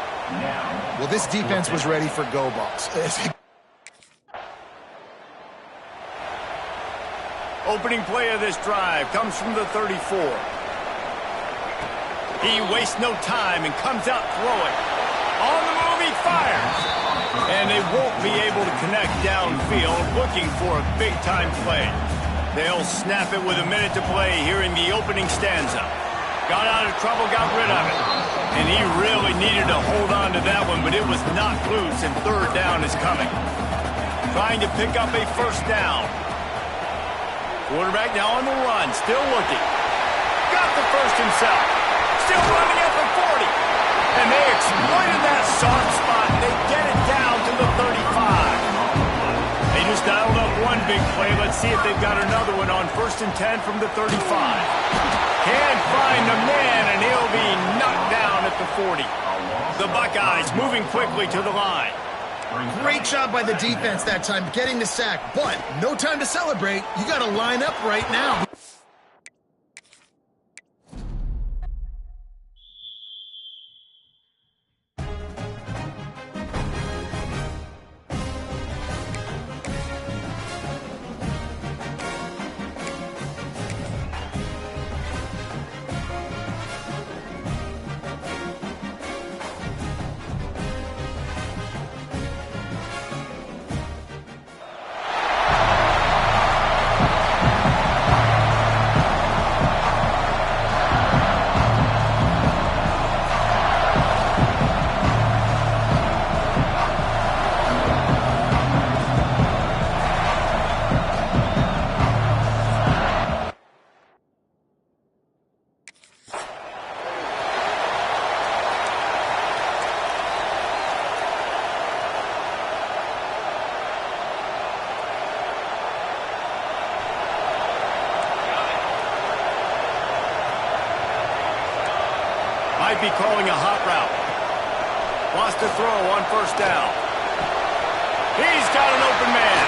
Well, this defense was ready for go balls. Opening play of this drive comes from the 34. He wastes no time and comes out throwing. On the move, he fires. And they won't be able to connect downfield, looking for a big-time play. They'll snap it with a minute to play here in the opening stanza. Got out of trouble, got rid of it. And he really needed to hold on to that one, but it was knocked loose, and 3rd down is coming. Trying to pick up a 1st down. Quarterback now on the run, still looking. Got the first himself. Still running at the 40. And they exploited that soft spot. They get it down to the 35. They just dialed up one big play. Let's see if they've got another one on 1st and 10 from the 35. Can't find the man, and he'll be knocked down at the 40. The Buckeyes moving quickly to the line. Great job by the defense that time, getting the sack. But no time to celebrate. You got to line up right now. might be calling a hot route. Wants to throw on first down. He's got an open man.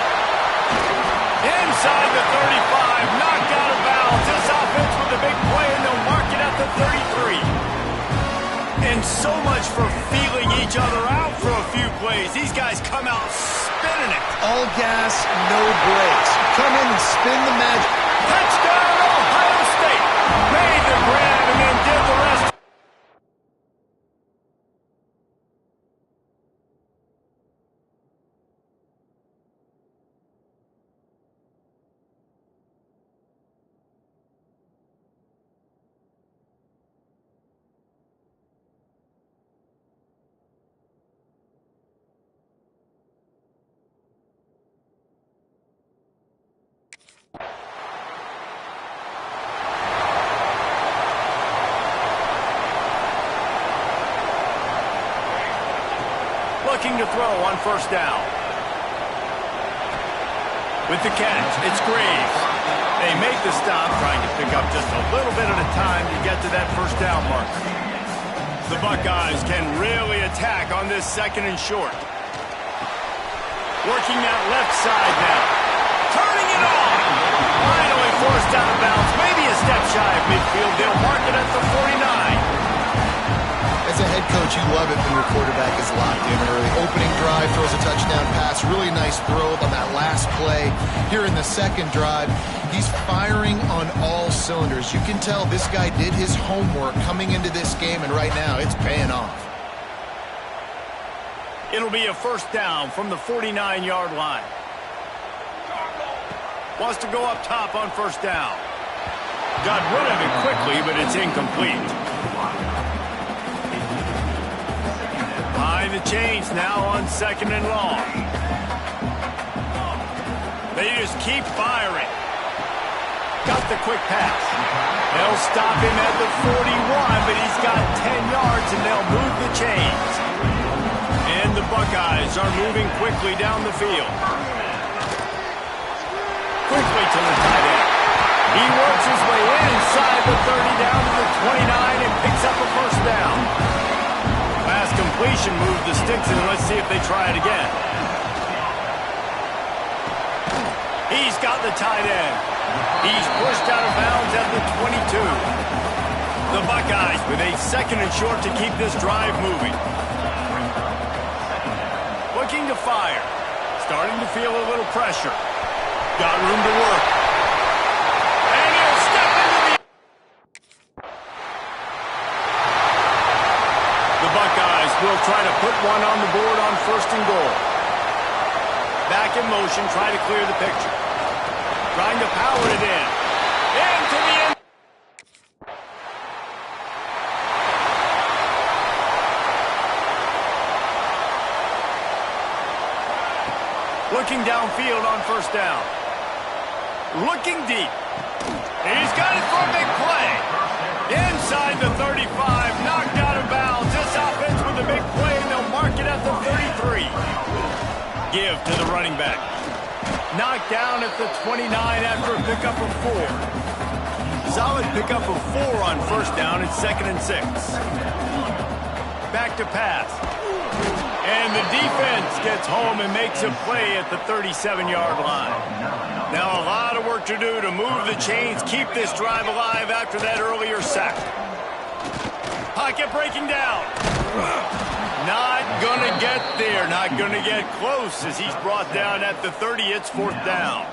Inside the 35, knocked out of bounds. This offense with a big play, and they'll mark it at the 33. And so much for feeling each other out for a few plays. These guys come out spinning it. All gas, no brakes. Come in and spin the magic. Touchdown, Ohio State. Made the grab and then did the rest. Looking to throw on first down. With the catch, it's Graves. They make the stop, trying to pick up just a little bit at a time to get to that first down mark. The Buckeyes can really attack on this second and short. Working that left side now. Turning it on. Finally forced out of bounds. Maybe a step shy of midfield. They'll mark it at the 49. As a head coach, you love it when your quarterback is locked in early. Opening drive, throws a touchdown pass. Really nice throw on that last play. Here in the second drive, he's firing on all cylinders. You can tell this guy did his homework coming into this game, and right now it's paying off. It'll be a first down from the 49-yard line. Wants to go up top on first down. Got rid of it quickly, but it's incomplete. Behind the chains now on second and long. They just keep firing. Got the quick pass. They'll stop him at the 41, but he's got 10 yards, and they'll move the chains. And the Buckeyes are moving quickly down the field. Quickly to the tight end. He works his way inside the 30 down to the 29 and picks up a first down. Last completion moved the sticks, and let's see if they try it again. He's got the tight end. He's pushed out of bounds at the 22. The Buckeyes with a second and short to keep this drive moving. Looking to fire. Starting to feel a little pressure. Got room to work. And he'll step into the... The Buckeyes will try to put one on the board on first and goal. Back in motion, try to clear the picture. Trying to power it in. Into the end. Looking downfield on first down. Looking deep. He's got it for a big play. Inside the 35, knocked out of bounds. This offense with a big play, and they'll mark it at the 33. Give to the running back. Knocked down at the 29 after a pickup of 4. Solid pickup of 4 on first down. It's 2nd and 6. Back to pass. And the defense gets home and makes a play at the 37-yard line. Now a lot of work to do to move the chains, keep this drive alive after that earlier sack. Pocket breaking down. Not gonna get there, not gonna get close as he's brought down at the 30. It's 4th down.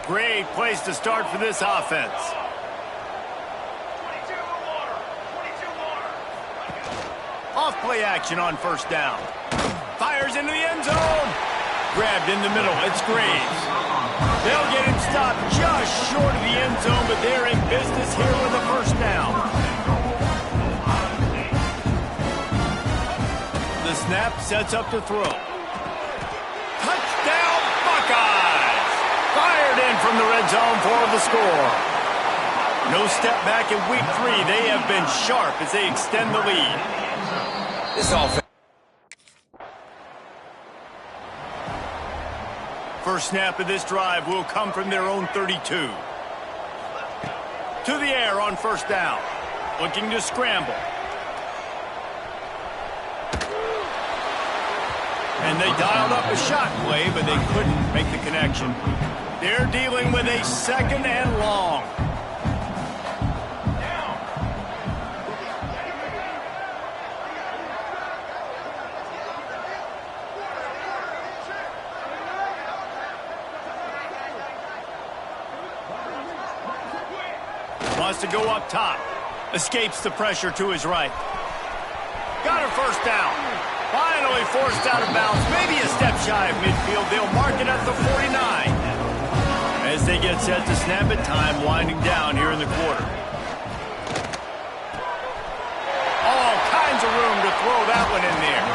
Great place to start for this offense. Off play action on first down. Fires into the end zone. Grabbed in the middle. It's Graves. They'll get him stopped just short of the end zone, but they're in business here with a first down. The snap sets up to throw. Touchdown, Buckeyes! Fired in from the red zone for the score. No step back in week 3. They have been sharp as they extend the lead. This offense. First snap of this drive will come from their own 32. To the air on first down. Looking to scramble. And they dialed up a shot play, but they couldn't make the connection. They're dealing with a second and long. Wants to go up top. Escapes the pressure to his right. Got a first down. Finally forced out of bounds. Maybe a step shy of midfield. They'll mark it at the 49. As they get set to snap it, time winding down here in the quarter. All kinds of room to throw that one in there.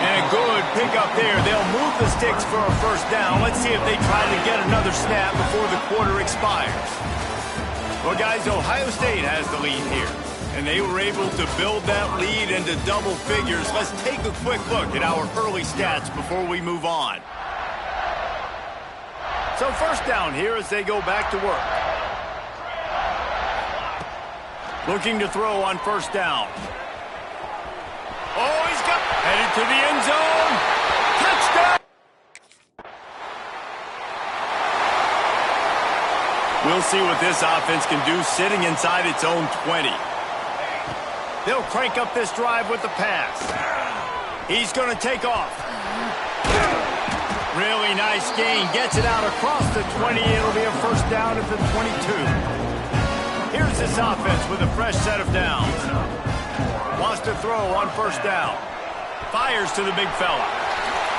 And a good pickup there. They'll move the sticks for a first down. Let's see if they try to get another snap before the quarter expires. Well, guys, Ohio State has the lead here, and they were able to build that lead into double figures. Let's take a quick look at our early stats before we move on. So first down here as they go back to work. Looking to throw on first down. Oh, he's got headed to the end zone. Touchdown! We'll see what this offense can do sitting inside its own 20. They'll crank up this drive with the pass. He's going to take off. Really nice gain. Gets it out across the 20. It'll be a first down at the 22. Here's this offense with a fresh set of downs. Wants to throw on first down. Fires to the big fella.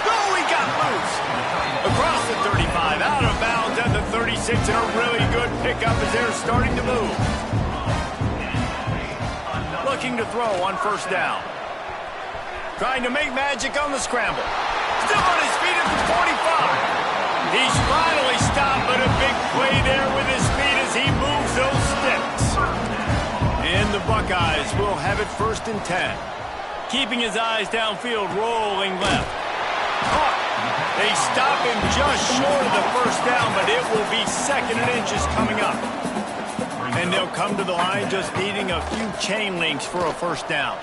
Oh, he got loose. Across the 35, out of bounds at the 36, and a really good pickup as they're starting to move. Looking to throw on first down. Trying to make magic on the scramble. Still on his feet at the 45. He's finally stopped, but a big play there with his feet as he moves those sticks. And the Buckeyes will have it first and 10. Keeping his eyes downfield, rolling left. Caught. They stop him just short of the first down, but it will be second and inches coming up. And they'll come to the line just needing a few chain links for a first down.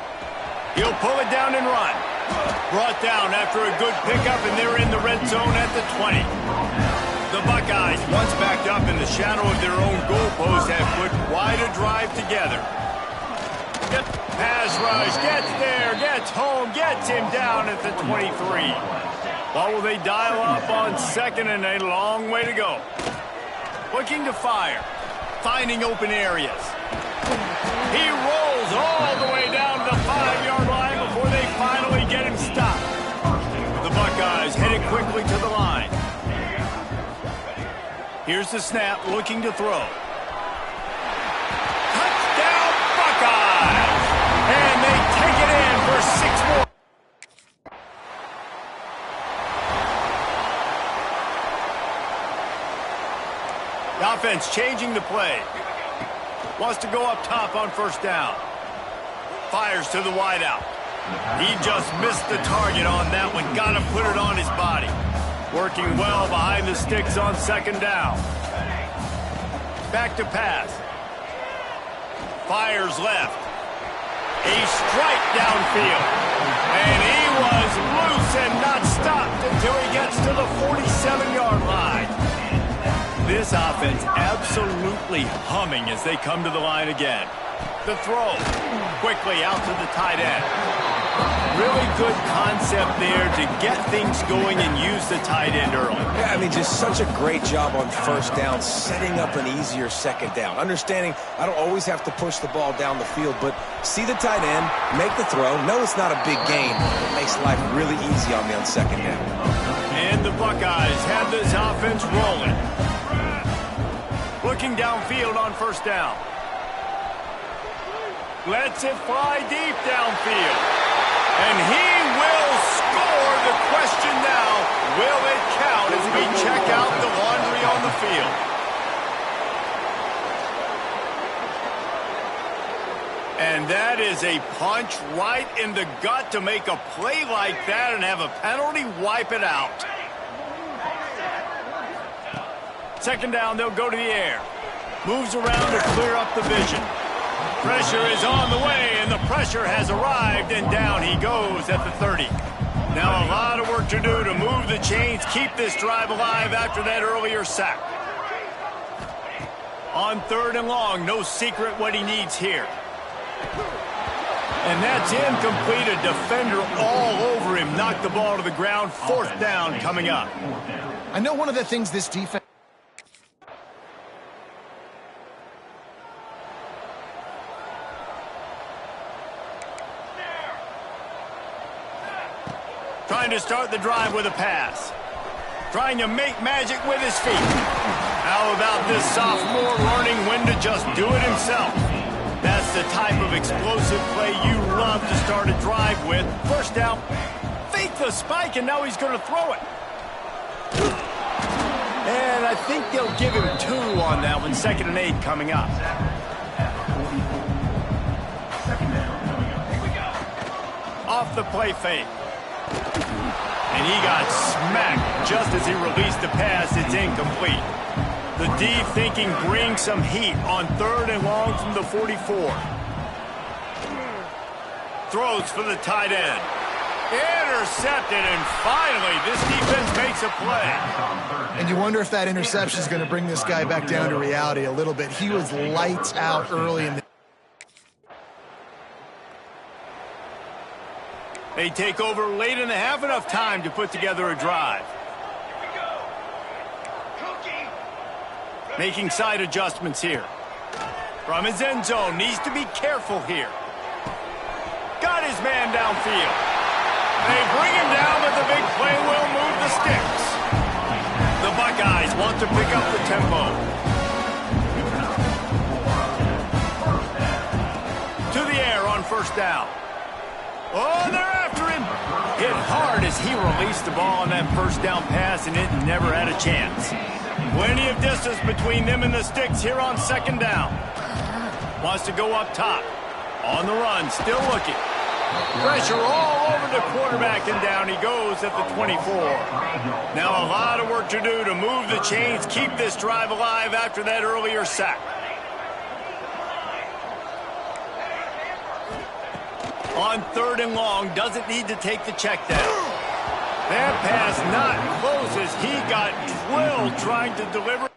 He'll pull it down and run. Brought down after a good pickup, and they're in the red zone at the 20. The Buckeyes, once backed up in the shadow of their own goalpost, have put quite a drive together. Pass rush, gets there, gets home, gets him down at the 23. What will they dial up on second, and a long way to go. Looking to fire, finding open areas. He rolls all the way down to the 5-yard line before they finally get him stopped. The Buckeyes headed quickly to the line. Here's the snap, looking to throw. Touchdown, Buckeyes! And they take it in for 6 more. The offense changing the play. Wants to go up top on first down. Fires to the wideout. He just missed the target on that one. Got to put it on his body. Working well behind the sticks on second down. Back to pass. Fires left. A strike downfield. And he was loose and not stopped until he gets to the 47-yard line. This offense absolutely humming as they come to the line again. The throw. Quickly out to the tight end. Really good concept there to get things going and use the tight end early. Yeah, I mean, just such a great job on first down, setting up an easier second down. Understanding I don't always have to push the ball down the field, but see the tight end, make the throw. No, it's not a big gain. It makes life really easy on me on second down. And the Buckeyes have this offense rolling. Looking downfield on first down. Lets it fly deep downfield. And he will score. The question now, will it count as we check out the laundry on the field? And that is a punch right in the gut to make a play like that and have a penalty wipe it out. Second down, they'll go to the air. Moves around to clear up the vision. Pressure is on the way, and the pressure has arrived, and down he goes at the 30. Now a lot of work to do to move the chains, keep this drive alive after that earlier sack. On 3rd and long, no secret what he needs here. And that's incomplete. A defender all over him. Knocked the ball to the ground. 4th down coming up. I know one of the things this defense... Trying to start the drive with a pass. Trying to make magic with his feet. How about this sophomore learning when to just do it himself? That's the type of explosive play you love to start a drive with. First down, fake the spike, and now he's going to throw it. And I think they'll give him 2 on that one. 2nd and 8 coming up. Off the play fake. And he got smacked just as he released the pass. It's incomplete. The D thinking bring some heat on 3rd and long from the 44. Throws for the tight end. Intercepted, and finally this defense makes a play. And you wonder if that interception is going to bring this guy back down to reality a little bit. He was lights out early in the... They take over late in the half, enough time to put together a drive. Making side adjustments here. From his end zone, needs to be careful here. Got his man downfield. They bring him down, but the big play will move the sticks. The Buckeyes want to pick up the tempo. To the air on 1st down. Oh, they're after him. Hit hard as he released the ball on that 1st down pass, and it never had a chance. Plenty of distance between them and the sticks here on 2nd down. Wants to go up top. On the run, still looking. Pressure all over the quarterback, and down he goes at the 24. Now a lot of work to do to move the chains, keep this drive alive after that earlier sack. On 3rd and long, doesn't need to take the check down. That pass not close as he got drilled trying to deliver.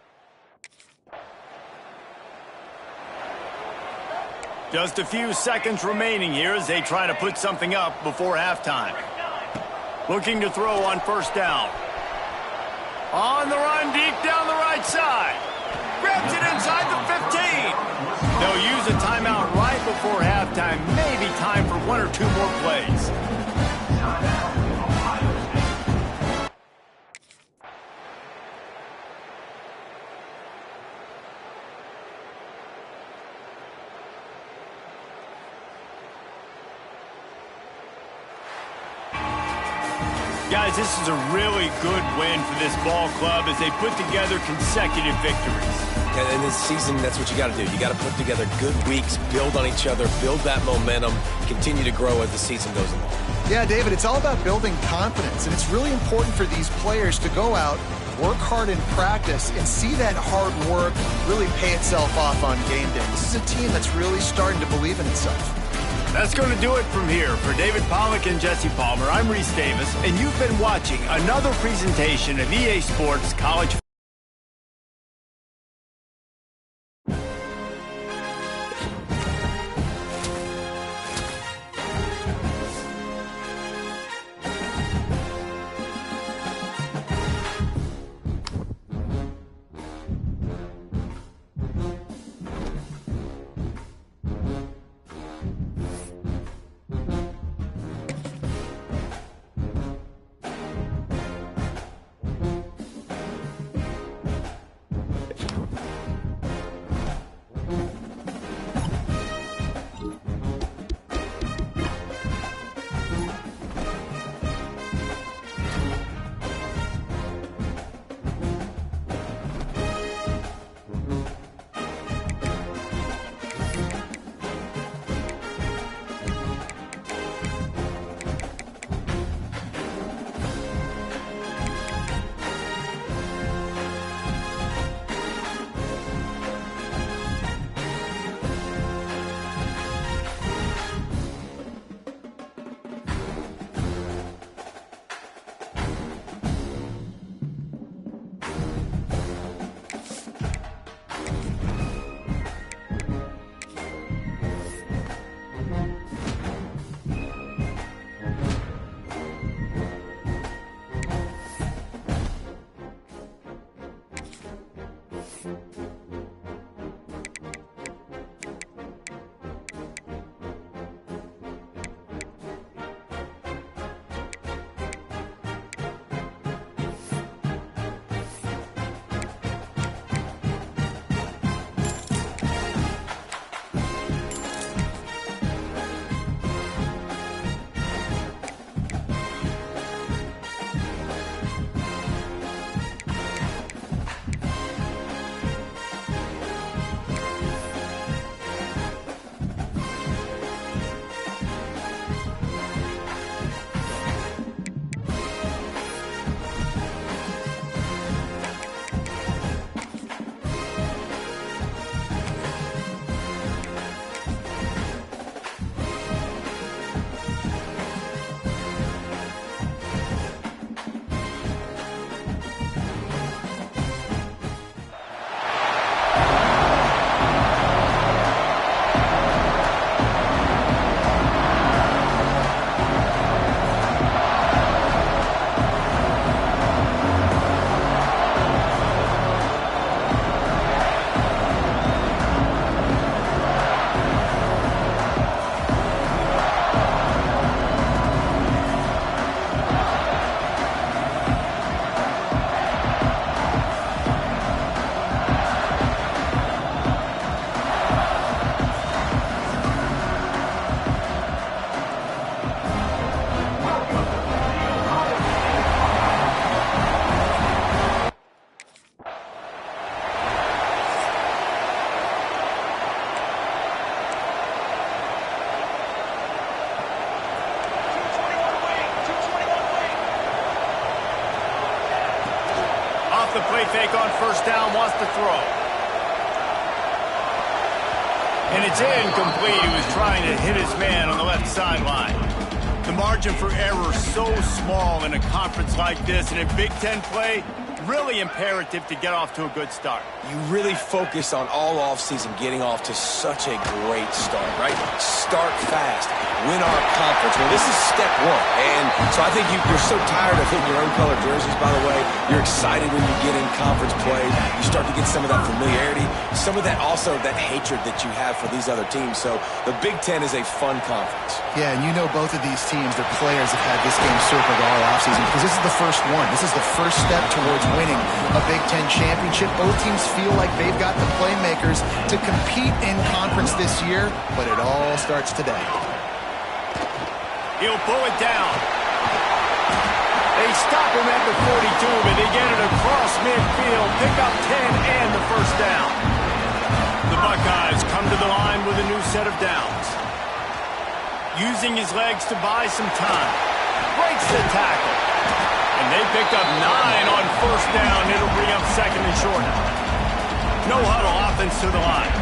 Just a few seconds remaining here as they try to put something up before halftime. Looking to throw on 1st down. On the run deep down the right side. Grabs it inside the 15. They'll use a timeout right before halftime. Maybe time for 1 or 2 more plays. Guys, this is a really good win for this ball club as they put together consecutive victories. And in this season, that's what you got to do. You got to put together good weeks, build on each other, build that momentum, continue to grow as the season goes along. Yeah, David, it's all about building confidence, and it's really important for these players to go out, work hard in practice, and see that hard work really pay itself off on game day. This is a team that's really starting to believe in itself. That's going to do it from here. For David Pollack and Jesse Palmer, I'm Reese Davis, and you've been watching another presentation of EA Sports College the play fake on first down, wants to throw. And it's incomplete. He was trying to hit his man on the left sideline. The margin for error so small in a conference like this, and in Big Ten play, really imperative to get off to a good start. You really focus on all offseason getting off to such a great start, right? Start fast. Win our conference. Well, this is step one. And so I think you're so tired of hitting your own color jerseys, by the way. You're excited when you get in conference play. You start to get some of that familiarity, some of that also that hatred that you have for these other teams. So the Big Ten is a fun conference. Yeah, and you know both of these teams, their players have had this game circled all offseason because this is the first one. This is the first step towards winning a Big Ten championship. Both teams feel like they've got the playmakers to compete in conference this year, but it all starts today. He'll pull it down. They stop him at the 42, but they get it across midfield, pick up 10 and the first down. The Buckeyes come to the line with a new set of downs. Using his legs to buy some time. Breaks the tackle. And they picked up 9 on first down. It'll bring up second and short. No huddle offense to the line.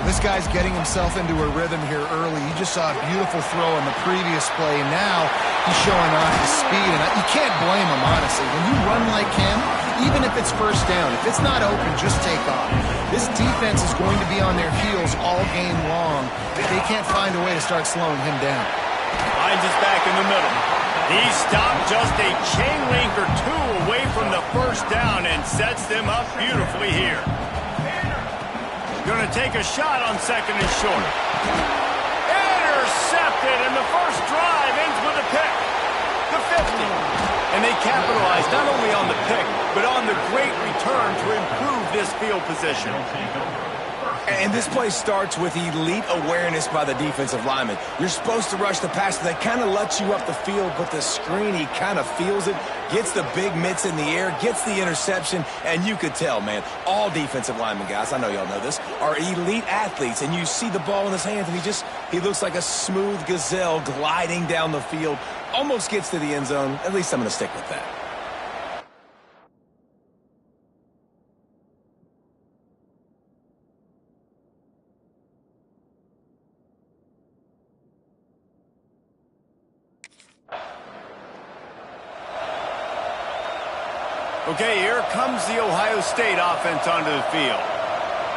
This guy's getting himself into a rhythm here early. You just saw a beautiful throw in the previous play. Now he's showing off his speed, and you can't blame him, honestly. When you run like him, even if it's first down, if it's not open, just take off. This defense is going to be on their heels all game long if they can't find a way to start slowing him down. Finds his back in the middle. He stopped just a chain link or two away from the first down and sets them up beautifully here. Going to take a shot on second and short. Intercepted, and the first drive ends with a pick. The 50. And they capitalize not only on the pick, but on the great return to improve this field position. And this play starts with elite awareness by the defensive lineman. You're supposed to rush the pass. They kind of let you up the field, but the screen, he kind of feels it, gets the big mitts in the air, gets the interception, and you could tell, man, all defensive linemen, guys, I know y'all know this, are elite athletes, and you see the ball in his hands, and he looks like a smooth gazelle gliding down the field, almost gets to the end zone. At least I'm going to stick with that. Okay, here comes the Ohio State offense onto the field.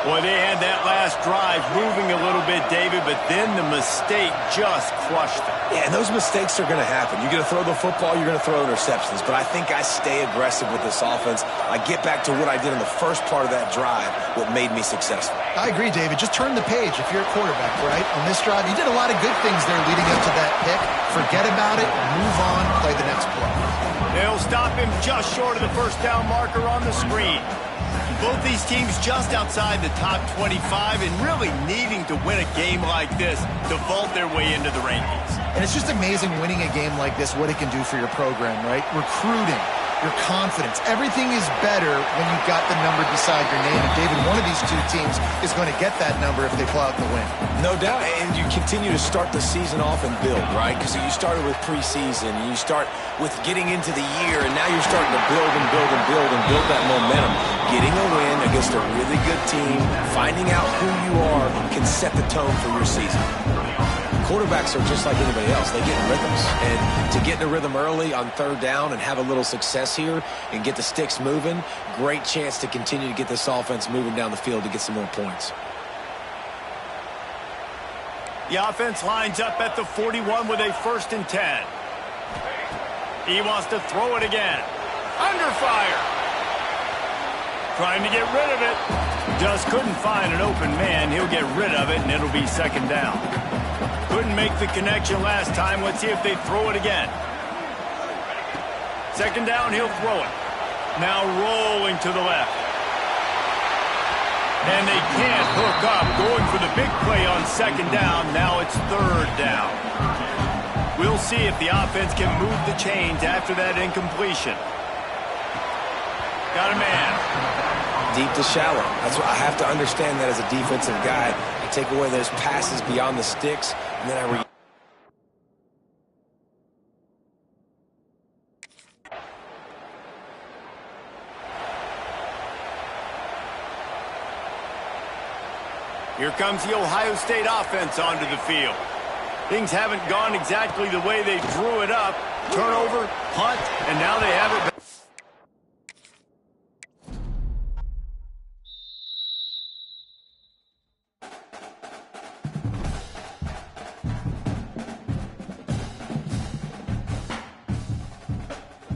Boy, they had that last drive moving a little bit, David, but then the mistake just crushed them. Yeah, and those mistakes are going to happen. You're going to throw the football, you're going to throw interceptions, but I think I stay aggressive with this offense. I get back to what I did in the first part of that drive, what made me successful. I agree, David. Just turn the page if you're a quarterback, right? On this drive, you did a lot of good things there leading up to that pick. Forget about it, move on, play the next play. They'll stop him just short of the first down marker on the screen. Both these teams just outside the top 25 and really needing to win a game like this to vault their way into the rankings. And it's just amazing winning a game like this, what it can do for your program, right? Recruiting, your confidence, everything is better when you've got the number beside your name. And David, one of these two teams is going to get that number if they pull out the win. No doubt, and you continue to start the season off and build, right? Because you started with preseason, and you start with getting into the year, and now you're starting to build and build and build and build that momentum. Getting a win against a really good team, finding out who you are, can set the tone for your season. Quarterbacks are just like anybody else. They get in rhythms. And to get in a rhythm early on third down and have a little success here and get the sticks moving, great chance to continue to get this offense moving down the field to get some more points. The offense lines up at the 41 with a 1st and 10. He wants to throw it again. Under fire. Trying to get rid of it. Just couldn't find an open man. He'll get rid of it, and it'll be 2nd down. Couldn't make the connection last time. Let's see if they throw it again. 2nd down, he'll throw it. Now rolling to the left. And they can't hook up. Going for the big play on 2nd down. Now it's 3rd down. We'll see if the offense can move the chains after that incompletion. Got a man. Deep to shallow. That's what I have to understand that as a defensive guy. I take away those passes beyond the sticks, and then I Here comes the Ohio State offense onto the field. Things haven't gone exactly the way they drew it up. Turnover, punt, and now they have it back.